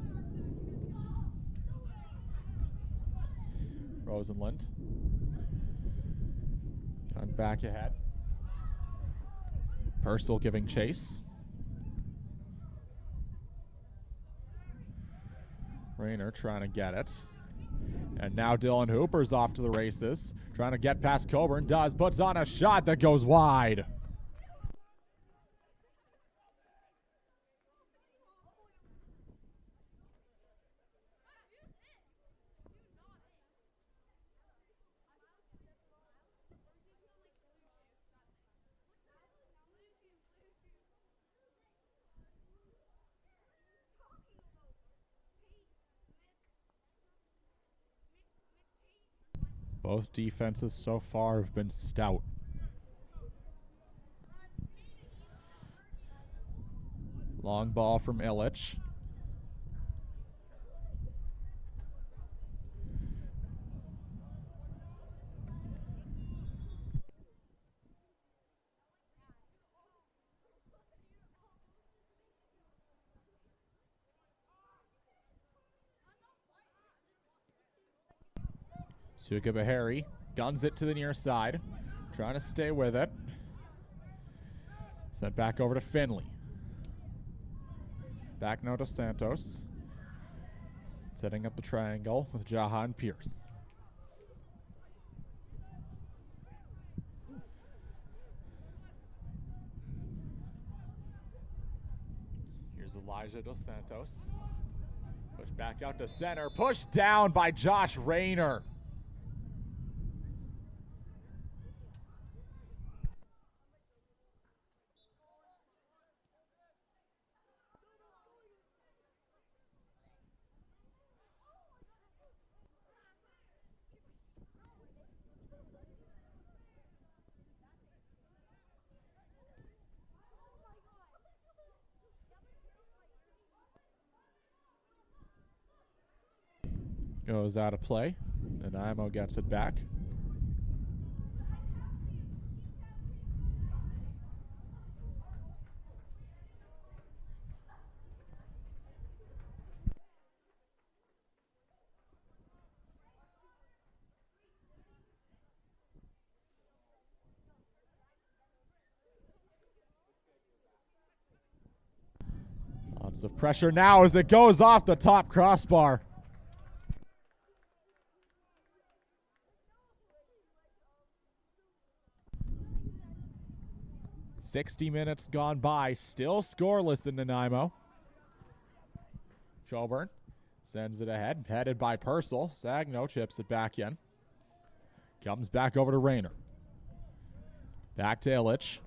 Rosenlund. Gun back ahead. Purcell giving chase. Rayner trying to get it. And now Dylan Hooper's off to the races. Trying to get past Coburn. Does. Puts on a shot that goes wide. Both defenses so far have been stout. Long ball from Illich. Suka Bahari guns it to the near side, trying to stay with it. Sent back over to Finley. Back now to Santos. Setting up the triangle with Jaha and Pierce. Here's Elijah Dos Santos. Push back out to center. Pushed down by Josh Rayner. Goes out of play. Nanaimo gets it back. Lots of pressure now as it goes off the top crossbar. "60 minutes gone by, still scoreless in Nanaimo." Coburn sends it ahead, headed by Purcell. Sagno chips it back in. Comes back over to Rayner. Back to Illich.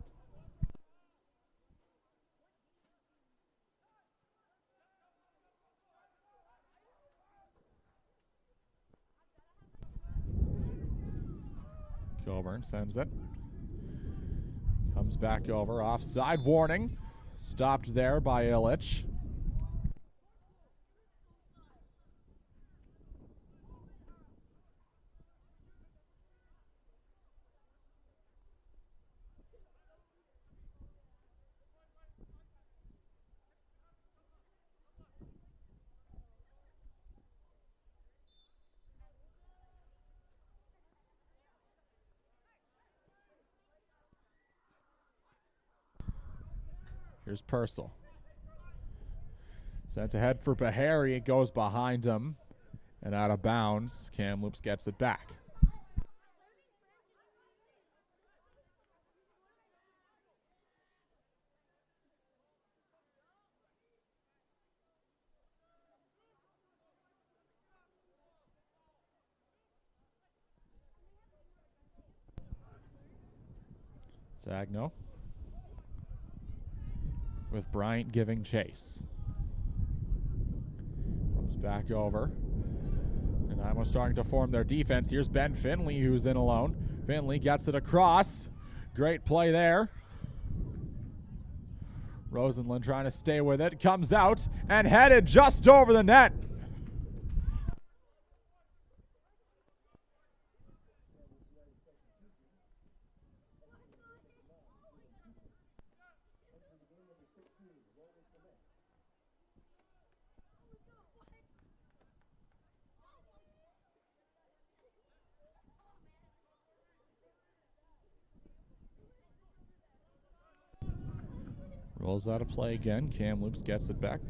Coburn sends it. Comes back over. Offside warning. Stopped there by Illich. Here's Purcell. Sent ahead for Bahari. It goes behind him and out of bounds. Kamloops gets it back. Sagno with Bryant giving chase. Comes back over. Nanaimo starting to form their defense. Here's Ben Finley, who's in alone. Finley gets it across. Great play there. Rosenlund trying to stay with it. Comes out and headed just over the net. Rolls out of play again. Kamloops gets it back.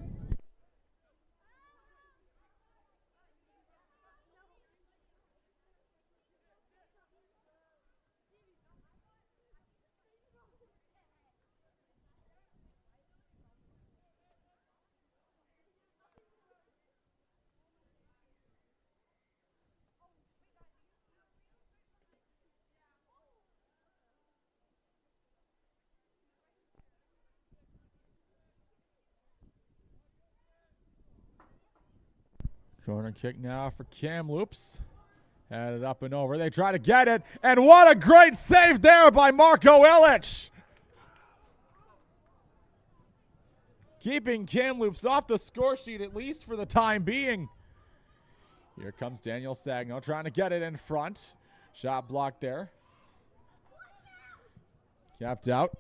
Corner kick now for Kamloops. Had it up and over. They try to get it. And what a great save there by Marco Illich. Keeping Kamloops off the score sheet, at least for the time being. Here comes Daniel Sagno trying to get it in front. Shot blocked there. Capped out.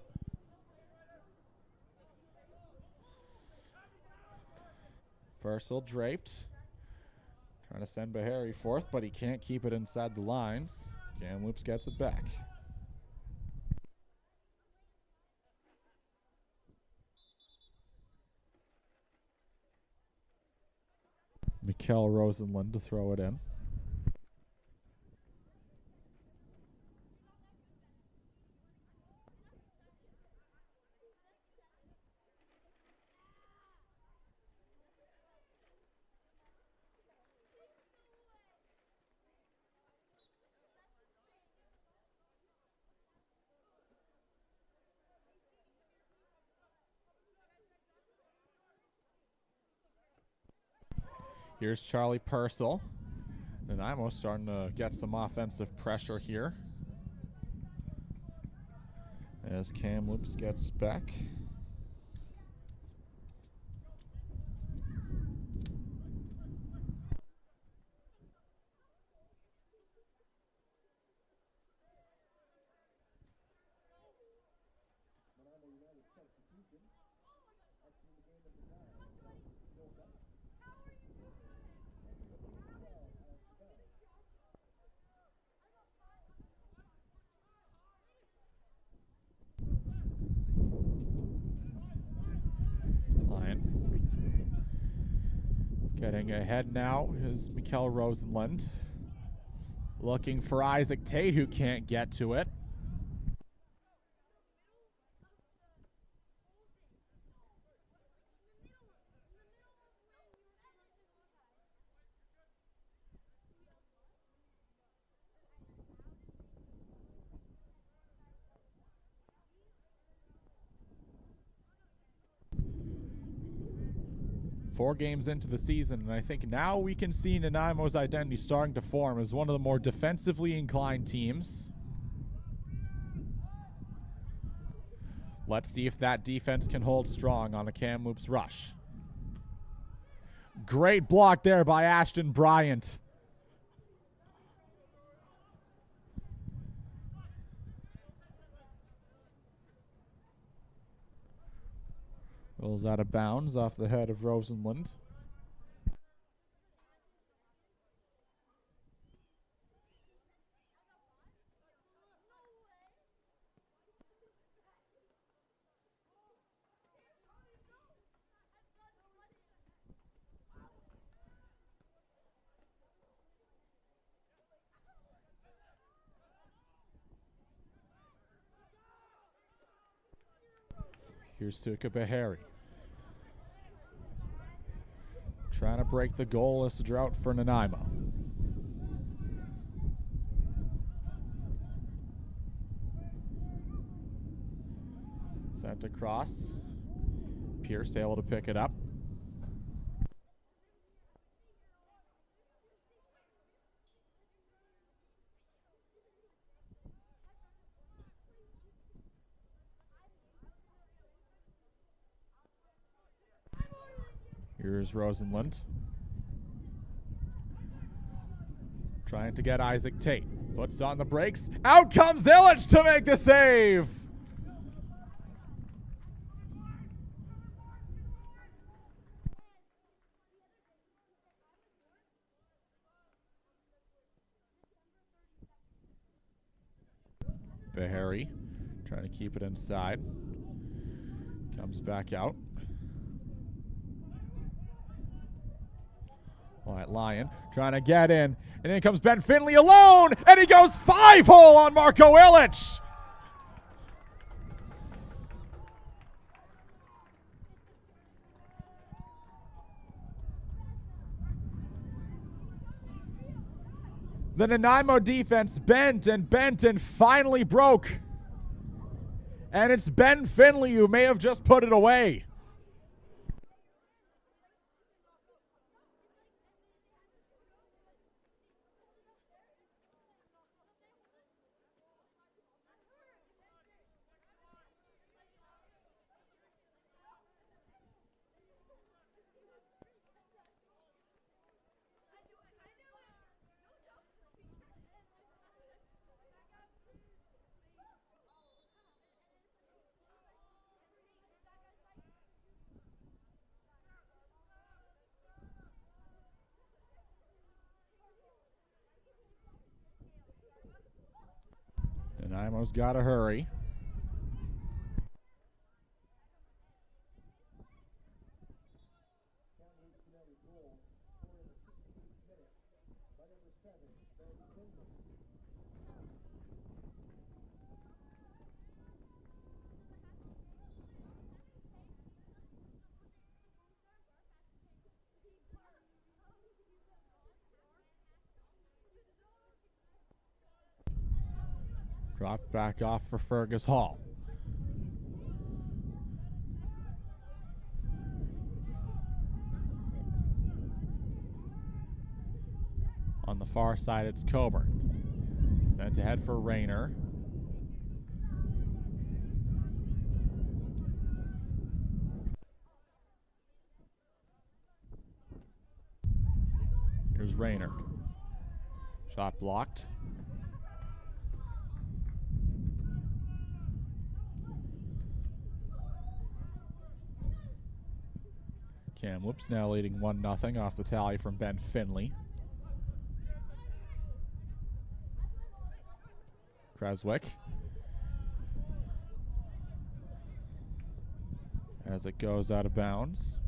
Purcell draped. Trying to send Bahari forth, but he can't keep it inside the lines. Kamloops gets it back. Mikkel Rosenlund to throw it in. Here's Charlie Purcell. Nanaimo starting to get some offensive pressure here as Kamloops gets it back. Getting ahead now is Mikkel Rosenlund. Looking for Isaac Tate, who can't get to it. Four games into the season, and I think now we can see Nanaimo's identity starting to form as one of the more defensively inclined teams. Let's see if that defense can hold strong on a Kamloops rush. Great block there by Ashton Bryant. Rolls out of bounds off the head of Rosenlund. Here's Suka Behari. Trying to break the goalless drought for Nanaimo. Sent across. Pierce able to pick it up. Here's Rosenlund. Trying to get Isaac Tate. Puts on the brakes. Out comes Illich to make the save. Behari trying to keep it inside. Comes back out. Wyatt Lyon trying to get in. And in comes Ben Finley alone. And he goes 5-hole on Marco Illich. The Nanaimo defense bent and finally broke. And it's Ben Finley who may have just put it away. Nanaimo's got to hurry. Kamloops United goal scored in the 68th minute by number 7, Ben Finley. Dropped back off for Fergus Hall. On the far side, it's Coburn. Sent ahead for Rayner. Here's Rayner. Shot blocked. Kamloops now leading 1-0 off the tally from Ben Finley. Creswick. As it goes out of bounds.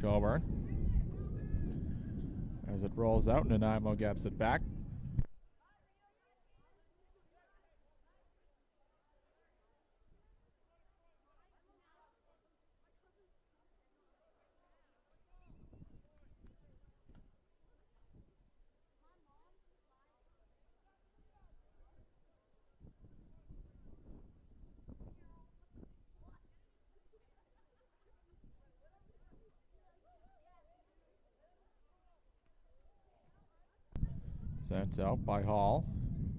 Coburn. As it rolls out, Nanaimo gets it back. Sent out by Hall.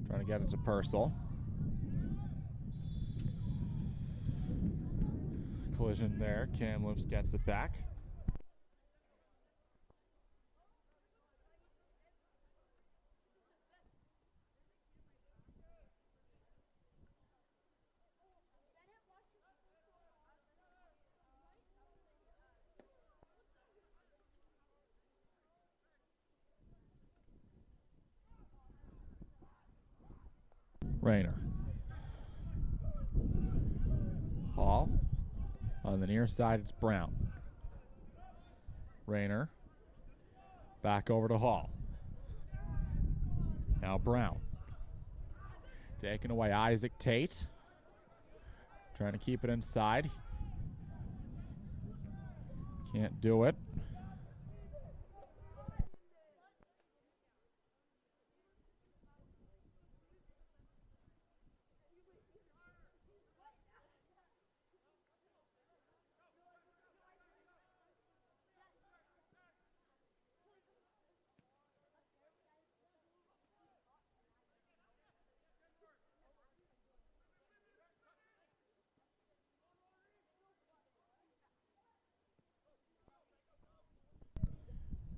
Trying to get it to Purcell. Collision there. Kamloops gets it back. Rayner. Hall. On the near side, it's Brown. Rayner. Back over to Hall. Now Brown. Taking away Isaac Tate. Trying to keep it inside. Can't do it.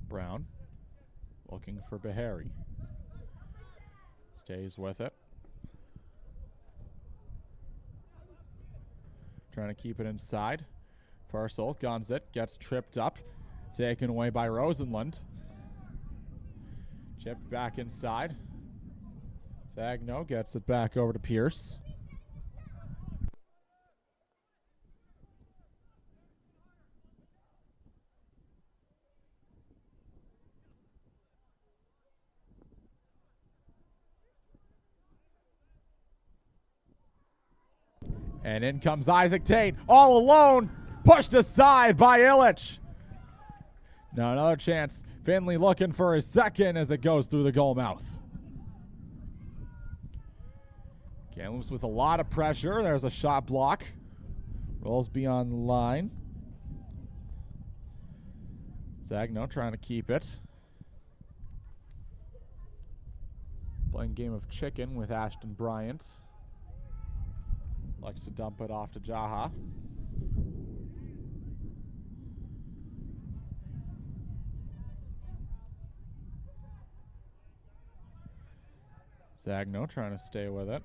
Brown looking for Bahari. Stays with it. Trying to keep it inside. Purcell guns it, gets tripped up. Taken away by Rosenlund. Chipped back inside. Sagno gets it back over to Pierce. And in comes Isaac Tate, all alone, pushed aside by Illich. Now another chance. Finley looking for his second as it goes through the goal mouth. Kamloops with a lot of pressure. There's a shot block. Rolls beyond the line. Sagno trying to keep it. Playing game of chicken with Ashton Bryant. Likes to dump it off to Jaha. Sagno trying to stay with it.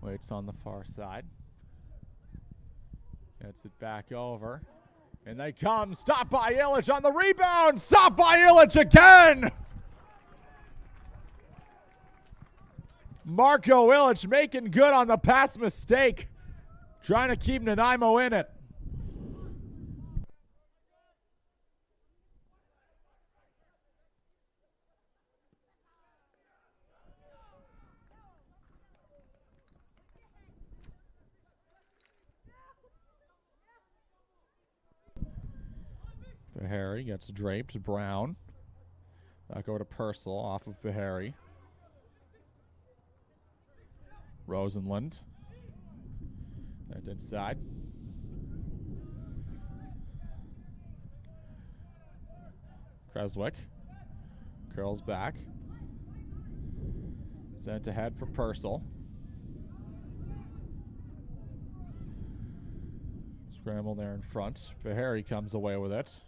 Waits on the far side. Gets it back over. And they come. Stopped by Illich on the rebound. Stopped by Illich again. Marco Illich making good on the pass mistake. Trying to keep Nanaimo in it. Bahari gets draped. Brown. Back over to Purcell off of Bahari. Rosenlund. That inside. Creswick. Curls back. Sent ahead for Purcell. Scramble there in front. Bahari comes away with it.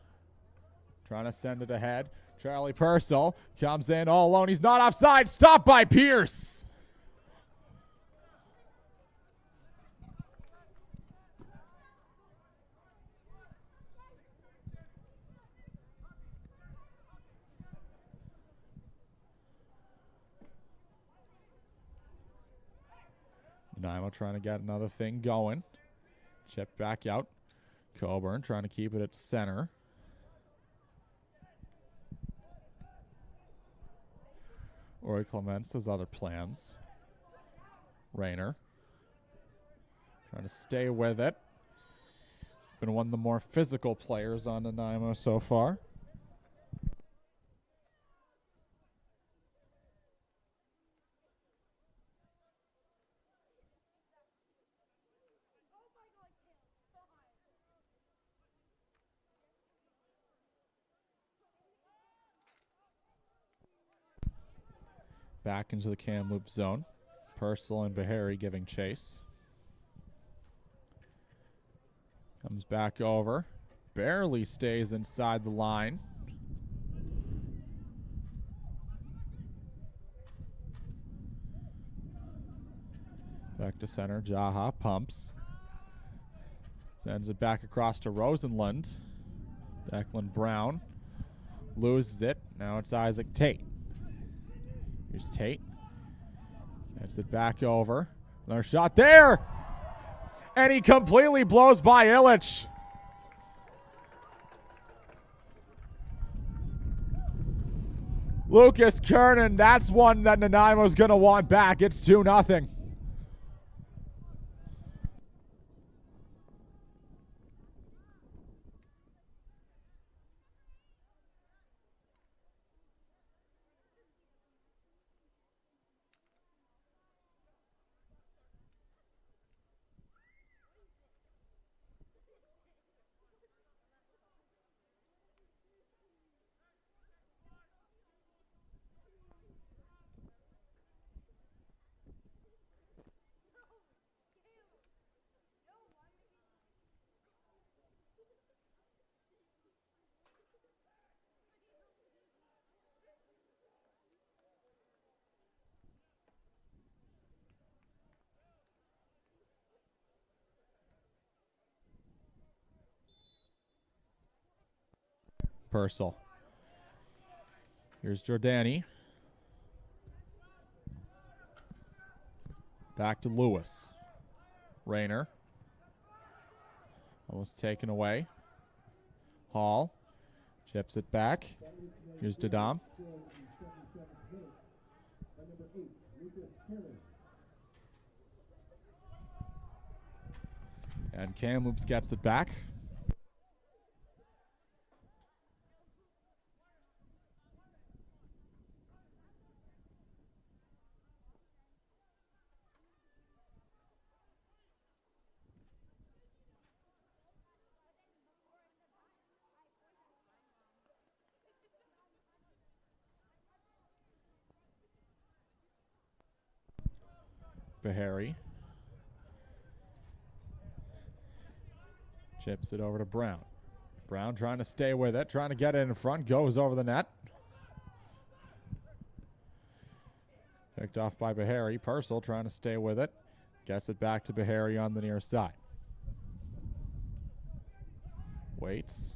Trying to send it ahead. Charlie Purcell comes in all alone. He's not offside. Stopped by Pierce. Nanaimo trying to get another thing going. Chip back out. Coburn trying to keep it at center. Roy Clements has other plans. Rayner trying to stay with it. Been one of the more physical players on Nanaimo so far. Back into the Kamloops zone. Purcell and Bahari giving chase. Comes back over. Barely stays inside the line. Back to center. Jaha pumps. Sends it back across to Rosenlund. Declan Brown loses it. Now it's Isaac Tate. Here's Tate. Gets it back over. Another shot there. And he completely blows by Illich. Lucas Kernan, that's one that Nanaimo's going to want back. It's 2-0. Purcell. Here's Jordani. Back to Lewis. Rayner. Almost taken away. Hall. Chips it back. Here's Dadam. And Kamloops gets it back. Bahari. Chips it over to Brown. Brown trying to stay with it, trying to get it in front, goes over the net. Picked off by Bahari. Purcell trying to stay with it. Gets it back to Bahari on the near side. Waits.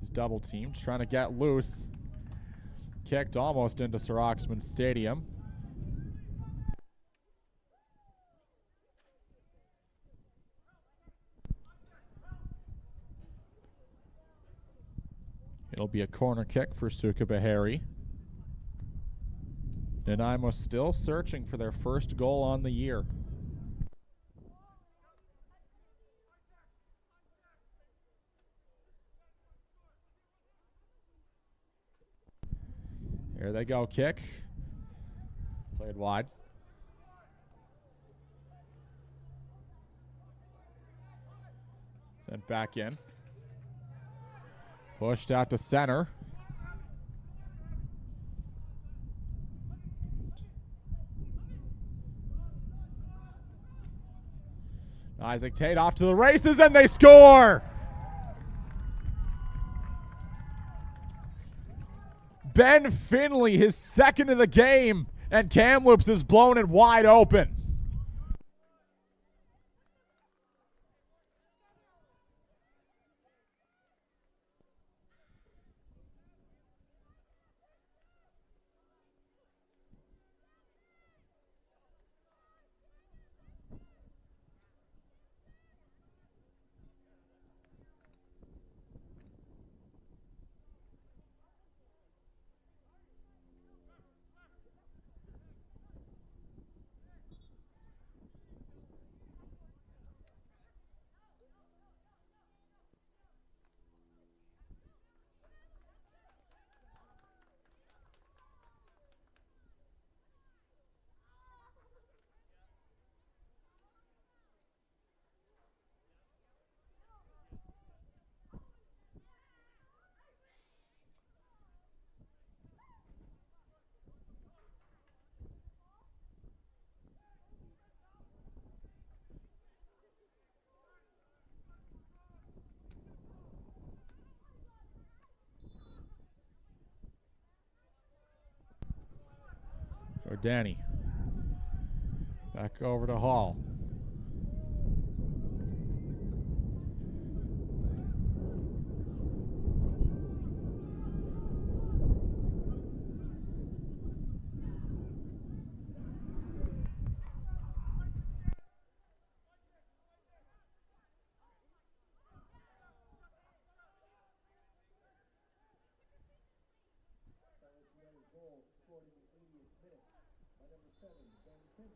He's double teamed, trying to get loose. Kicked almost into Sir Oxman Stadium. It'll be a corner kick for Suka Bahari. Nanaimo still searching for their first goal on the year. Here they go, kick. Played wide. Sent back in. Pushed out to center. Isaac Tate off to the races, and they score! Ben Finley, his second of the game, and Kamloops has blown it wide open. Jordani. Back over to Hall. Finley.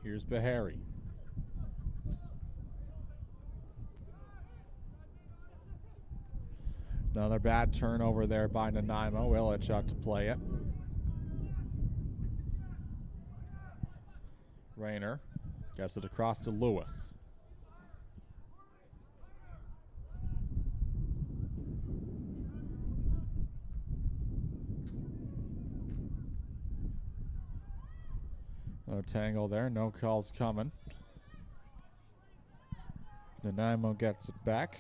Here's Bahari. Another bad turnover there by Nanaimo. Illich out to play it. Rayner gets it across to Lewis. No tangle there, no calls coming. Nanaimo gets it back.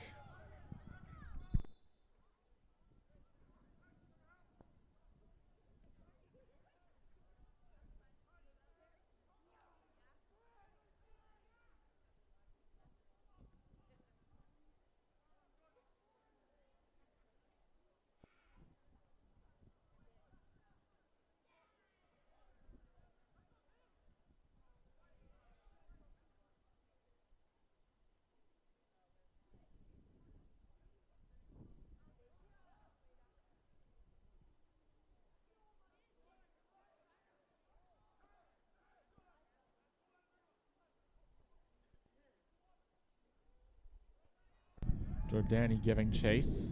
Jordani giving chase.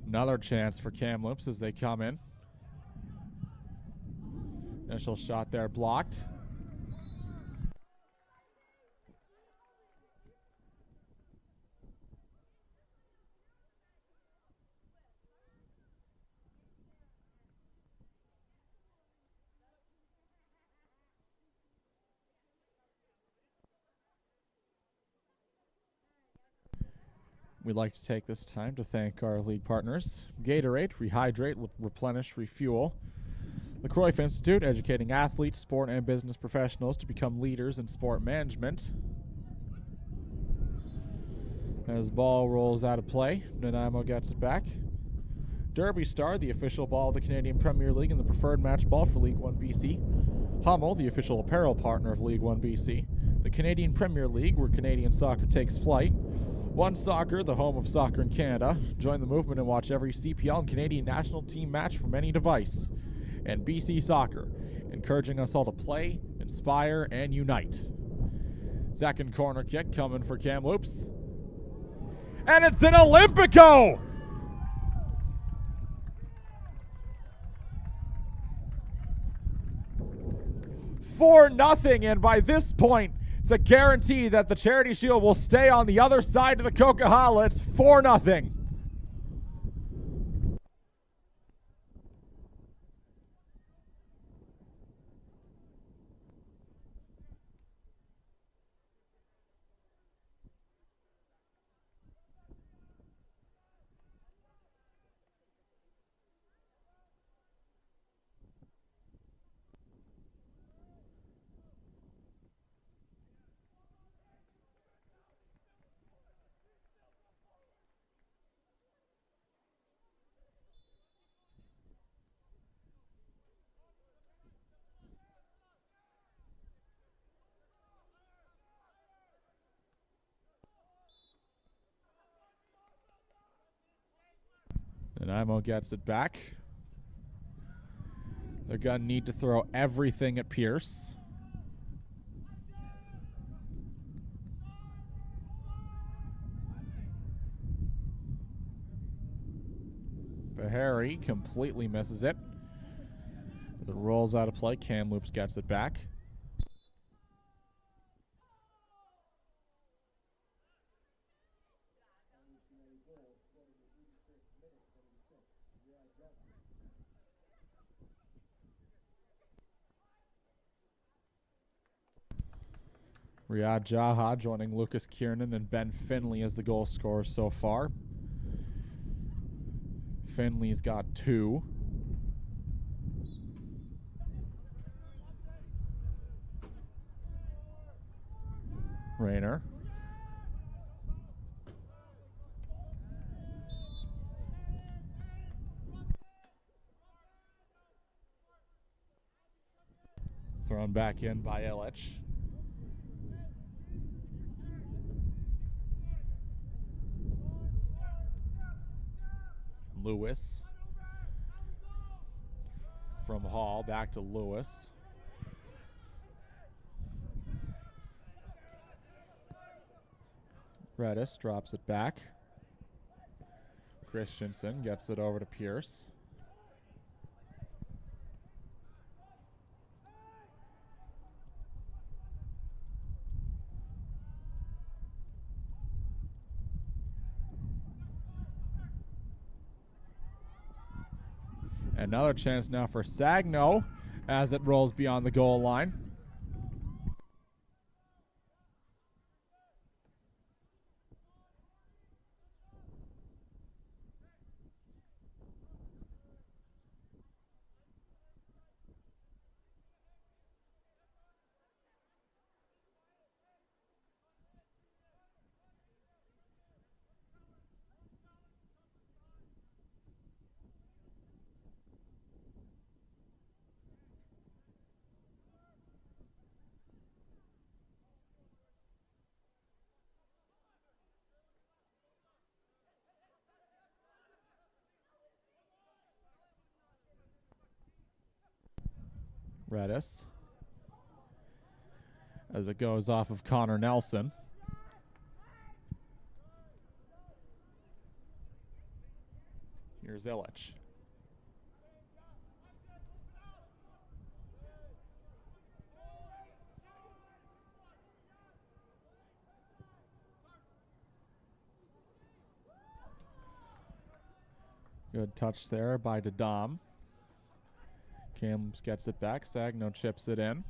Another chance for Kamloops as they come in. Initial shot there blocked. We'd like to take this time to thank our league partners: Gatorade, rehydrate, replenish, refuel. The Cruyff Institute, educating athletes, sport, and business professionals to become leaders in sport management. As ball rolls out of play, Nanaimo gets it back. Derby Star, the official ball of the Canadian Premier League and the preferred match ball for League 1 BC. Hummel, the official apparel partner of League 1 BC. The Canadian Premier League, where Canadian soccer takes flight. One Soccer, the home of soccer in Canada. Join the movement and watch every CPL and Canadian national team match from any device. And BC Soccer, encouraging us all to play, inspire, and unite. Second corner kick coming for Kamloops. And it's an Olympico! 4-0, and by this point, it's a guarantee that the Charity Shield will stay on the other side of the Coquihalla. It's 4-0. Nanaimo gets it back. They're going to need to throw everything at Pierce. Bahari completely misses it. As it rolls out of play, Kamloops gets it back. Riyad Jaha joining Lucas Kiernan and Ben Finley as the goal scorers so far. Finley's got 2. Rayner. Thrown back in by Illich. Lewis. From Hall back to Lewis. Redis drops it back. Christensen gets it over to Pierce. Another chance now for Sagno as it rolls beyond the goal line. Redis as it goes off of Connor Nelson. Here's Illich. Good touch there by Dadam. Kamloops gets it back. Sagno chips it in.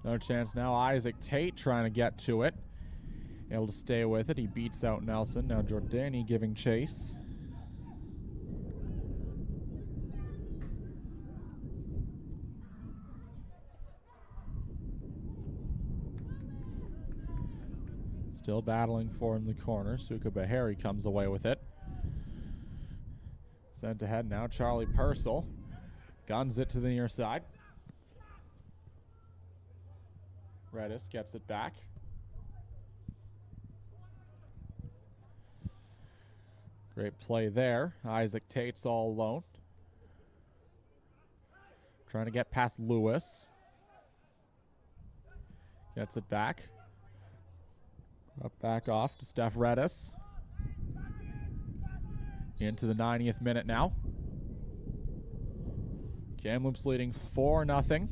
No chance now. Isaac Tate trying to get to it. Able to stay with it. He beats out Nelson. Now Jordani giving chase. Still battling for in the corner. Suka Bahari comes away with it. Sent ahead now. Charlie Purcell. Guns it to the near side. Redis gets it back. Great play there. Isaac Tate's all alone. Trying to get past Lewis. Gets it back. Up back off to Steph Redis. Into the 90th minute now. Kamloops leading 4-0.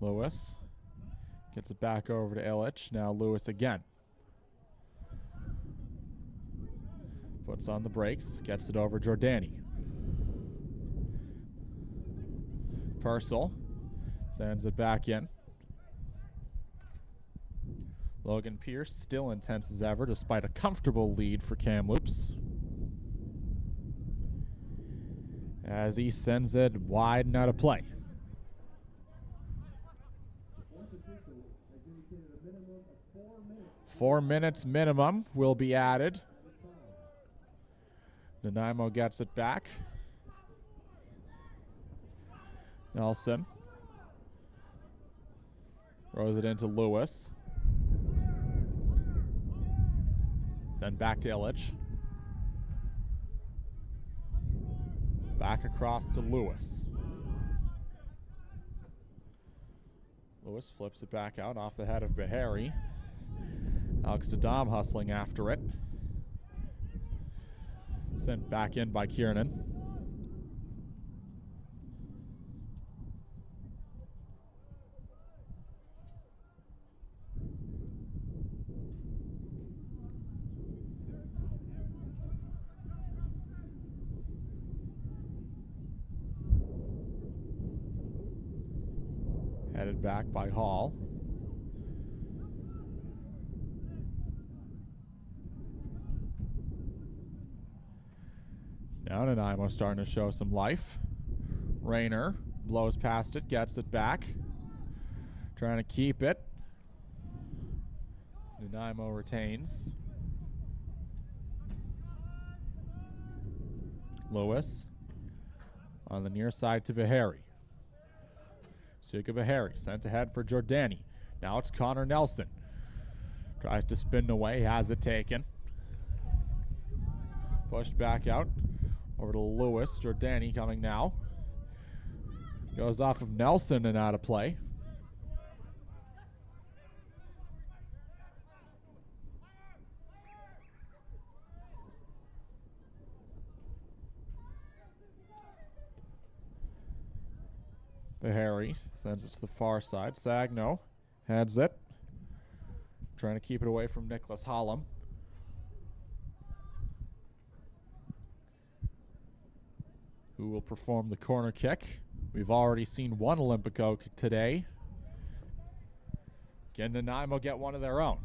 Lewis gets it back over to Illich. Now Lewis again. Puts on the brakes, gets it over Jordani. Purcell sends it back in. Logan Pierce still intense as ever despite a comfortable lead for Kamloops. As he sends it wide and out of play. Four minutes minimum will be added. Nanaimo gets it back. Nelson throws it into Lewis. Then back to Illich. Back across to Lewis. Lewis flips it back out off the head of Bahari. Alex Dadam hustling after it. Sent back in by Kiernan. Headed back by Hall. Now Nanaimo starting to show some life. Rayner blows past it, gets it back. Trying to keep it. Nanaimo retains. Lewis on the near side to Bahari. Suka Bahari sent ahead for Jordani. Now it's Connor Nelson. Tries to spin away, has it taken. Pushed back out. Over to Lewis. Jordani coming now. Goes off of Nelson and out of play. Bahari sends it to the far side. Sagno heads it. Trying to keep it away from Nicholas Hollum. Who will perform the corner kick. We've already seen one Olympico today. Can Nanaimo get one of their own?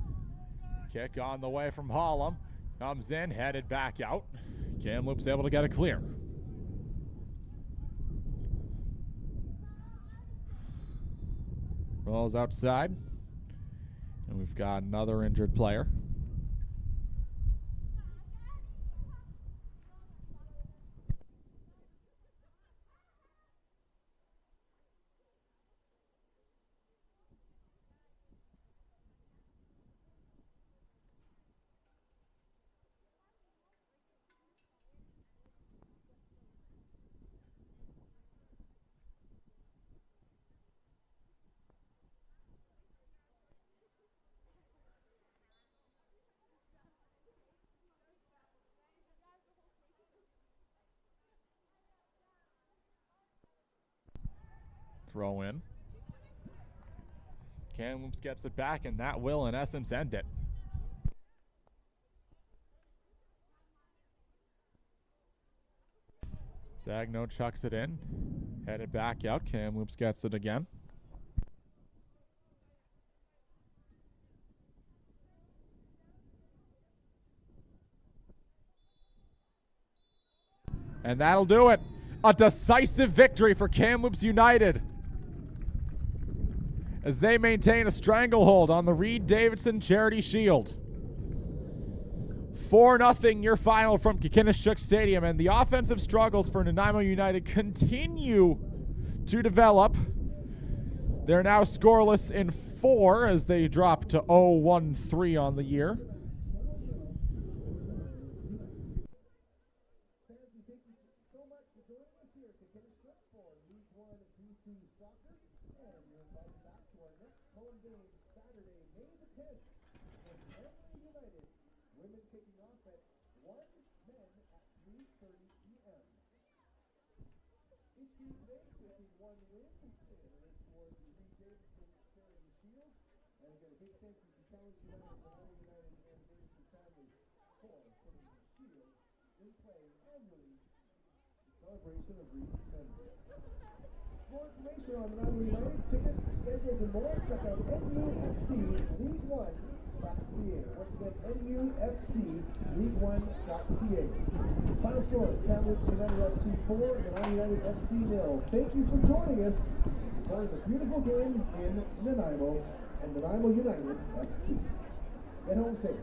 Kick on the way from Hollum. Comes in, headed back out. Kamloops able to get it clear. Rolls outside. And we've got another injured player. Throw in. Kamloops gets it back, and that will, in essence, end it. Sagno chucks it in. Headed back out. Kamloops gets it again. And that'll do it. A decisive victory for Kamloops United, as they maintain a stranglehold on the Reed Davidson Charity Shield. 4-0 your final from Kikinishuk Stadium, and the offensive struggles for Nanaimo United continue to develop. They're now scoreless in 4 as they drop to 0-1-3 on the year. Women kicking off at 1, men at 3:30 p.m. Each team today taking 1 win in the race towards the Reed Davidson Charity Shield. And again, a big thank you to Challenge United, Nanaimo United, and Davidson family for putting the shield in play annually in celebration of Reed's members. For more information on Nanaimo United, tickets, schedules, and more, check out NUFCLeague1.ca. Once again, NUFCLeague1.ca. Final score, Kamloops United FC 4 and Nanaimo United FC 0. Thank you for joining us and supporting the beautiful game in Nanaimo and Nanaimo United FC. Get home safe.